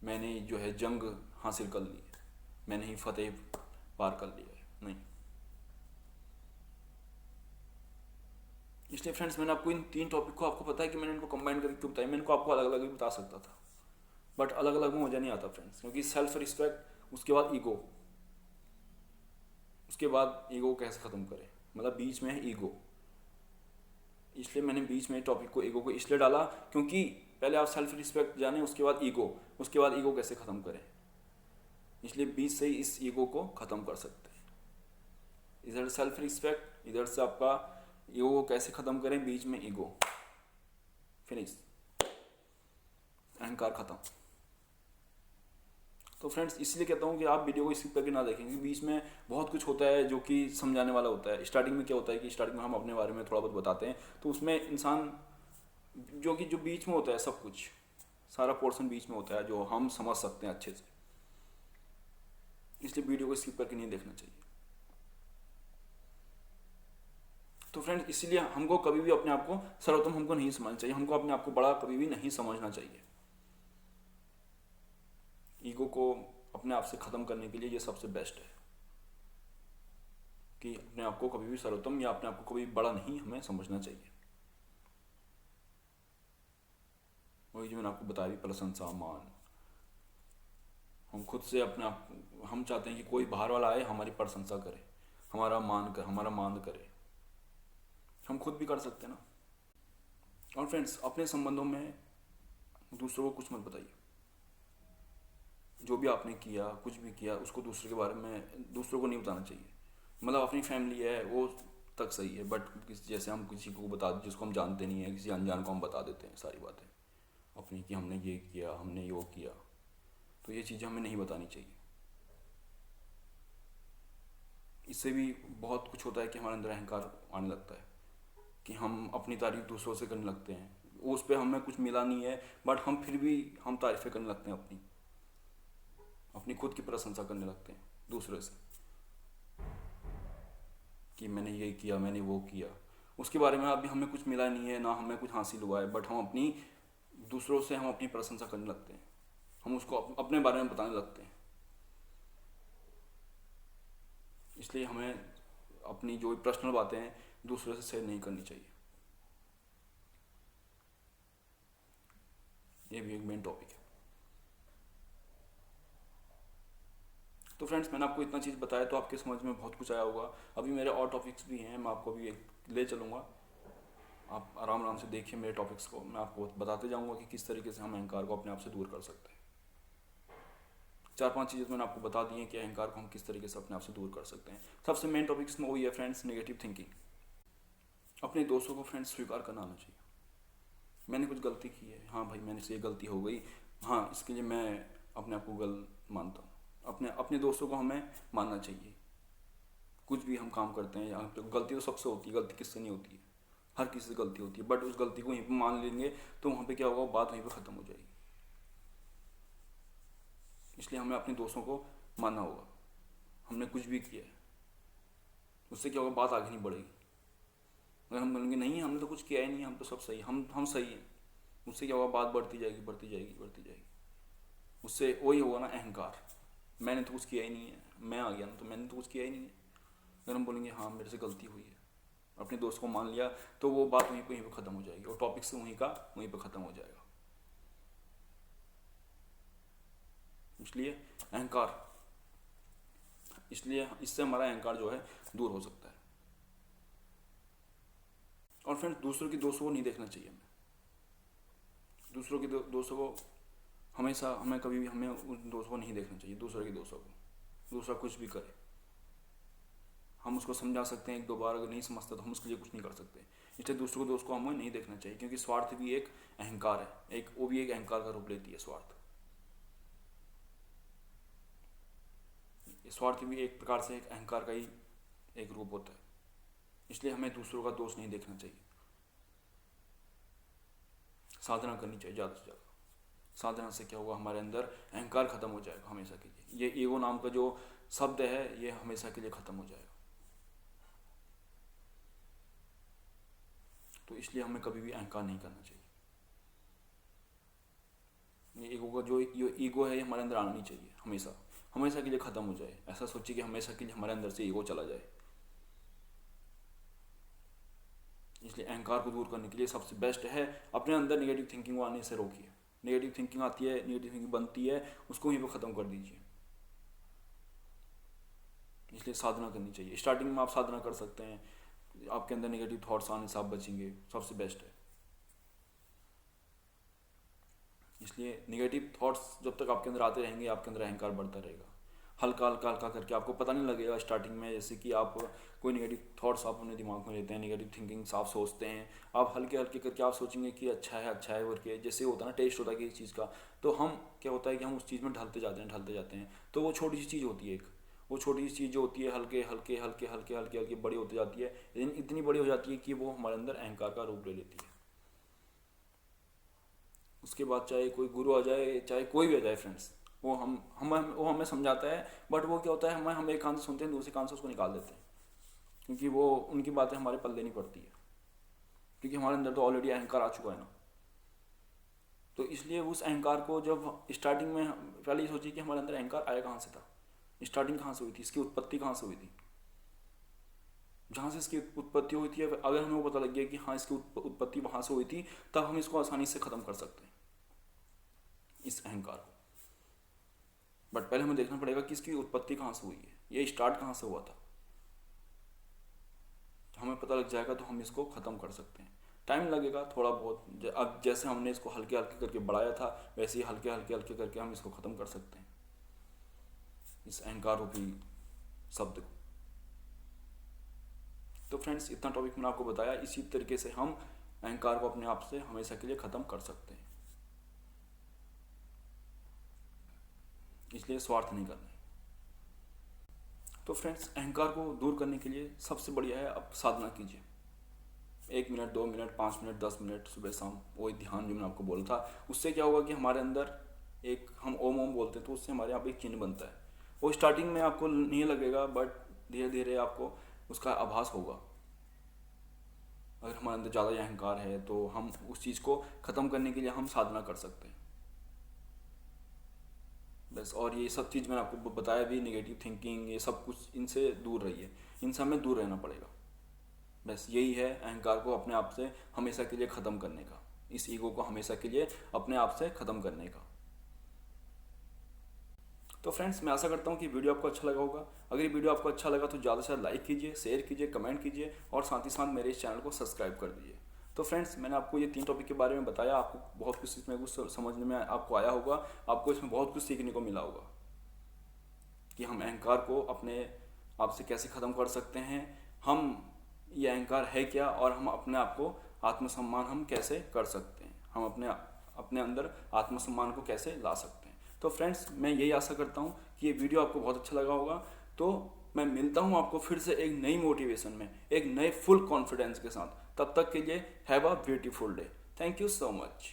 मैंने जो है जंग हासिल कर ली है, मैंने ही फतेह पार कर लिया है। नहीं। इसलिए फ्रेंड्स मैंने आपको इन 3 टॉपिक को, आपको पता है कि मैंने इनको कंबाइन करके क्यों बताया, मैं इनको आपको अलग अलग भी बता सकता था, बट अलग अलग में मजा नहीं आता फ्रेंड्स, क्योंकि सेल्फ रिस्पेक्ट, उसके बाद ईगो, उसके बाद ईगो कैसे ख़त्म करें, मतलब बीच में है ईगो। इसलिए मैंने बीच में टॉपिक को, ईगो को इसलिए डाला क्योंकि पहले आप सेल्फ रिस्पेक्ट जाने, उसके बाद ईगो, उसके बाद ईगो कैसे ख़त्म करें। इसलिए बीच से ही इस ईगो को ख़त्म कर सकते हैं। इधर सेल्फ रिस्पेक्ट, इधर से आपका ईगो को कैसे ख़त्म करें, बीच में ईगो, फिनिश, अहंकार ख़त्म। तो फ्रेंड्स इसलिए कहता हूँ कि आप वीडियो को स्किप करके ना देखें, क्योंकि बीच में बहुत कुछ होता है जो कि समझाने वाला होता है। स्टार्टिंग में क्या होता है कि स्टार्टिंग में हम अपने बारे में थोड़ा बहुत बताते हैं, तो उसमें इंसान जो बीच में होता है, सब कुछ सारा पोर्शन बीच में होता है जो हम समझ सकते हैं अच्छे से। इसलिए वीडियो को स्किप करके नहीं देखना चाहिए। तो फ्रेंड्स इसीलिए हमको कभी भी अपने आप को सर्वोत्तम हमको नहीं समझना चाहिए, हमको अपने आप को बड़ा कभी भी नहीं समझना चाहिए। ईगो को अपने आप से ख़त्म करने के लिए ये सबसे बेस्ट है कि अपने आप को कभी भी सर्वोत्तम या अपने आप को कभी बड़ा नहीं हमें समझना चाहिए। वही जो मैंने आपको बताया भी, प्रशंसा, मान, हम खुद से अपने आप, हम चाहते हैं कि कोई बाहर वाला आए हमारी प्रशंसा करे, हमारा मान करे, हम खुद भी कर सकते हैं ना। और फ्रेंड्स अपने संबंधों में दूसरों को कुछ मत बताइए। जो भी आपने किया, कुछ भी किया, उसको दूसरे के बारे में दूसरों को नहीं बताना चाहिए। मतलब अपनी फैमिली है वो तक सही है, बट जैसे हम किसी को बता, जिसको हम जानते नहीं है, किसी अनजान को हम बता देते हैं सारी बातें अपनी, कि हमने ये किया, हमने ये किया, तो ये चीज़ें हमें नहीं बतानी चाहिए। इससे भी बहुत कुछ होता है कि हमारे अंदर अहंकार आने लगता है कि हम अपनी तारीफ दूसरों से करने लगते हैं। उस पर हमें कुछ मिला नहीं है, बट हम फिर भी हम तारीफ़ें करने लगते हैं, अपनी खुद की प्रशंसा करने लगते हैं दूसरे से, कि मैंने ये किया, मैंने वो किया। उसके बारे में अभी हमें कुछ मिला नहीं है, ना हमें कुछ हासिल हुआ है, बट हम अपनी दूसरों से हम अपनी प्रशंसा करने लगते हैं, हम उसको अपने बारे में बताने लगते हैं। इसलिए हमें अपनी जो पर्सनल बातें हैं दूसरों से शेयर नहीं करनी चाहिए। ये भी एक मेन टॉपिक है। तो फ्रेंड्स मैंने आपको इतना चीज़ बताया तो आपके समझ में बहुत कुछ आया होगा। अभी मेरे और टॉपिक्स भी हैं, मैं आपको अभी एक ले चलूँगा, आप आराम आराम से देखिए मेरे टॉपिक्स को। मैं आपको बताते जाऊँगा कि किस तरीके से हम अहंकार को अपने आप से दूर कर सकते हैं। 4-5 चीज़ें मैंने आपको बता दी हैं कि अहंकार को हम किस तरीके से अपने आप से दूर कर सकते हैं। सबसे मेन टॉपिक्स में वही है फ्रेंड्स, नेगेटिव थिंकिंग। अपने दोस्तों को फ्रेंड्स स्वीकार करना आना चाहिए। मैंने कुछ गलती की है, हाँ भाई मैंने से ये गलती हो गई, हाँ इसके लिए मैं अपने आप को गलत मानता हूँ। अपने दोस्तों को हमें मानना चाहिए। कुछ भी हम काम करते हैं, गलती तो सबसे होती है, गलती किससे नहीं होती है, हर किसी से गलती होती है, बट उस गलती को वहीं पर मान लेंगे तो वहाँ पे क्या होगा, बात वहीं पे ख़त्म हो जाएगी। इसलिए हमें अपने दोस्तों को मानना होगा। हमने कुछ भी किया है उससे क्या होगा, बात आगे नहीं बढ़ेगी। अगर हम बोलेंगे नहीं हमने तो कुछ किया ही नहीं, हम तो सब सही, हम सही हैं, उससे क्या होगा, बात बढ़ती जाएगी बढ़ती जाएगी बढ़ती जाएगी। उससे वही होगा ना, अहंकार, मैंने तो कुछ किया ही नहीं है, मैं आ गया ना तो मैंने तो कुछ किया ही नहीं है। अगर हम बोलेंगे हाँ मेरे से गलती हुई है, अपने दोस्त को मान लिया, तो वो बात वहीं पर ख़त्म हो जाएगी और टॉपिक से वहीं पर ख़त्म हो जाएगा। इसलिए अहंकार, इसलिए इससे हमारा अहंकार जो है दूर हो सकता है। और फ्रेंड्स दूसरों की दोस्तों को नहीं देखना चाहिए हमें। दूसरों के दोस्तों को हमेशा, हमें कभी भी हमें उन दोस्तों को नहीं देखना चाहिए। दूसरों के दोस्तों को, दूसरा कुछ भी करे हम उसको समझा सकते हैं 1-2 बार, अगर नहीं समझता तो हम उसके लिए कुछ नहीं कर सकते। इसलिए दूसरों के दोस्त को हमें नहीं देखना चाहिए, क्योंकि स्वार्थ भी एक अहंकार है, वो भी एक अहंकार का रूप लेती है स्वार्थ। स्वार्थ भी एक प्रकार से एक अहंकार का ही एक रूप होता है। इसलिए हमें दूसरों का दोष नहीं देखना चाहिए। साधना करनी चाहिए ज़्यादा से ज़्यादा। साधना से क्या होगा, हमारे अंदर अहंकार खत्म हो जाएगा हमेशा के लिए। ये ईगो नाम का जो शब्द है ये हमेशा के लिए ख़त्म हो जाएगा। तो इसलिए हमें कभी भी अहंकार नहीं करना चाहिए। ये ईगो का जो ईगो है ये हमारे अंदर आना नहीं चाहिए, हमेशा हमेशा के लिए ख़त्म हो जाए। ऐसा सोचिए कि हमेशा के लिए हमारे अंदर से ईगो चला जाए। इसलिए अहंकार को दूर करने के लिए सबसे बेस्ट है अपने अंदर नेगेटिव थिंकिंग को आने से रोकिए। नेगेटिव थिंकिंग आती है, नेगेटिव थिंकिंग बनती है, उसको यहीं पर ख़त्म कर दीजिए। इसलिए साधना करनी चाहिए। स्टार्टिंग में आप साधना कर सकते हैं, आपके अंदर नेगेटिव थॉट्स आने से आप बचेंगे, सबसे बेस्ट है। इसलिए नेगेटिव थॉट्स जब तक आपके अंदर आते रहेंगे, आपके अंदर अहंकार बढ़ता रहेगा। हल्का हल्का हल्का करके आपको पता नहीं लगेगा स्टार्टिंग में, जैसे कि आप कोई नेगेटिव थॉट्स आप अपने दिमाग में लेते हैं, नेगेटिव थिंकिंग्स आप सोचते हैं, आप हल्के हल्के करके आप सोचेंगे कि अच्छा है करके, जैसे होता है ना टेस्ट होता है किसी चीज़ का, तो हम क्या होता है कि हम उस चीज़ में ढलते जाते हैं। तो वो छोटी सी चीज़ होती है, एक वो छोटी सी चीज़ जो होती है हल्के हल्के बड़ी होती जाती है, लेकिन इतनी बड़ी हो जाती है कि वो हमारे अंदर अहंकार का रूप ले लेती है। उसके बाद चाहे कोई गुरु आ जाए, चाहे कोई भी आ जाए फ्रेंड्स, वो हमें समझाता है, बट वो क्या होता है, हम एक कान से सुनते हैं, दूसरे कान से उसको निकाल देते हैं, क्योंकि वो उनकी बातें हमारे पल्ले नहीं पड़ती है, क्योंकि हमारे अंदर तो ऑलरेडी अहंकार आ चुका है ना। तो इसलिए उस अहंकार को जब स्टार्टिंग में पहले ये सोचिए कि हमारे अंदर अहंकार आया कहाँ से था, स्टार्टिंग कहाँ से हुई थी, इसकी उत्पत्ति कहाँ से हुई थी। जहाँ से इसकी उत्पत्ति हुई थी, अगर हमें वो पता लग गया कि हाँ इसकी उत्पत्ति वहाँ से हुई थी, तब हम इसको आसानी से ख़त्म कर सकते हैं, इस अहंकार को। बट पहले हमें देखना पड़ेगा कि इसकी उत्पत्ति कहाँ से हुई है, ये स्टार्ट कहाँ से हुआ था। हमें पता लग जाएगा तो हम इसको ख़त्म कर सकते हैं। टाइम लगेगा थोड़ा बहुत, अब जैसे हमने इसको हल्के हल्के करके बढ़ाया था, वैसे ही हल्के हल्के करके हम इसको ख़त्म कर सकते हैं, इस अहंकार रूपी शब्द को। तो फ्रेंड्स, इतना टॉपिक मैंने आपको बताया, इसी तरीके से हम अहंकार को अपने आप से हमेशा के लिए ख़त्म कर सकते हैं। इसलिए स्वार्थ नहीं करना है। तो फ्रेंड्स, अहंकार को दूर करने के लिए सबसे बढ़िया है आप साधना कीजिए। 1 मिनट, 2 मिनट, 5 मिनट, 10 मिनट सुबह शाम, वही ध्यान जो मैंने आपको बोला था। उससे क्या होगा कि हमारे अंदर एक, हम ओम ओम बोलते हैं, तो उससे हमारे यहाँ पे एक चिन्ह बनता है। वो स्टार्टिंग में आपको नहीं लगेगा, बट धीरे धीरे आपको उसका आभास होगा। अगर हमारे अंदर ज़्यादा अहंकार है तो हम उस चीज़ को ख़त्म करने के लिए हम साधना कर सकते हैं बस। और ये सब चीज़ मैंने आपको बताया भी, नेगेटिव थिंकिंग, ये सब कुछ, इनसे दूर रहिए, इनसे हमें दूर रहना पड़ेगा। बस यही है अहंकार को अपने आप से हमेशा के लिए ख़त्म करने का, इस ईगो को हमेशा के लिए अपने आप से ख़त्म करने का। तो फ्रेंड्स, मैं आशा करता हूँ कि वीडियो आपको अच्छा लगा होगा। अगर ये वीडियो आपको अच्छा लगा तो ज़्यादा से ज़्यादा लाइक कीजिए, शेयर कीजिए, कमेंट कीजिए, और साथ ही साथ मेरे इस चैनल को सब्सक्राइब कर दीजिए। तो फ्रेंड्स, मैंने आपको ये 3 टॉपिक के बारे में बताया, आपको बहुत कुछ इसमें कुछ समझने में आपको आया होगा, आपको इसमें बहुत कुछ सीखने को मिला होगा कि हम अहंकार को अपने आप से कैसे ख़त्म कर सकते हैं, हम ये अहंकार है क्या, और हम अपने आप को आत्मसम्मान हम कैसे कर सकते हैं, हम अपने अंदर आत्मसम्मान को कैसे ला सकते हैं। तो फ्रेंड्स, मैं यही आशा करता हूँ कि ये वीडियो आपको बहुत अच्छा लगा होगा। तो मैं मिलता हूँ आपको फिर से एक नई मोटिवेशन में, एक नए फुल कॉन्फिडेंस के साथ। तब तक के लिए have a beautiful day. Thank you so much.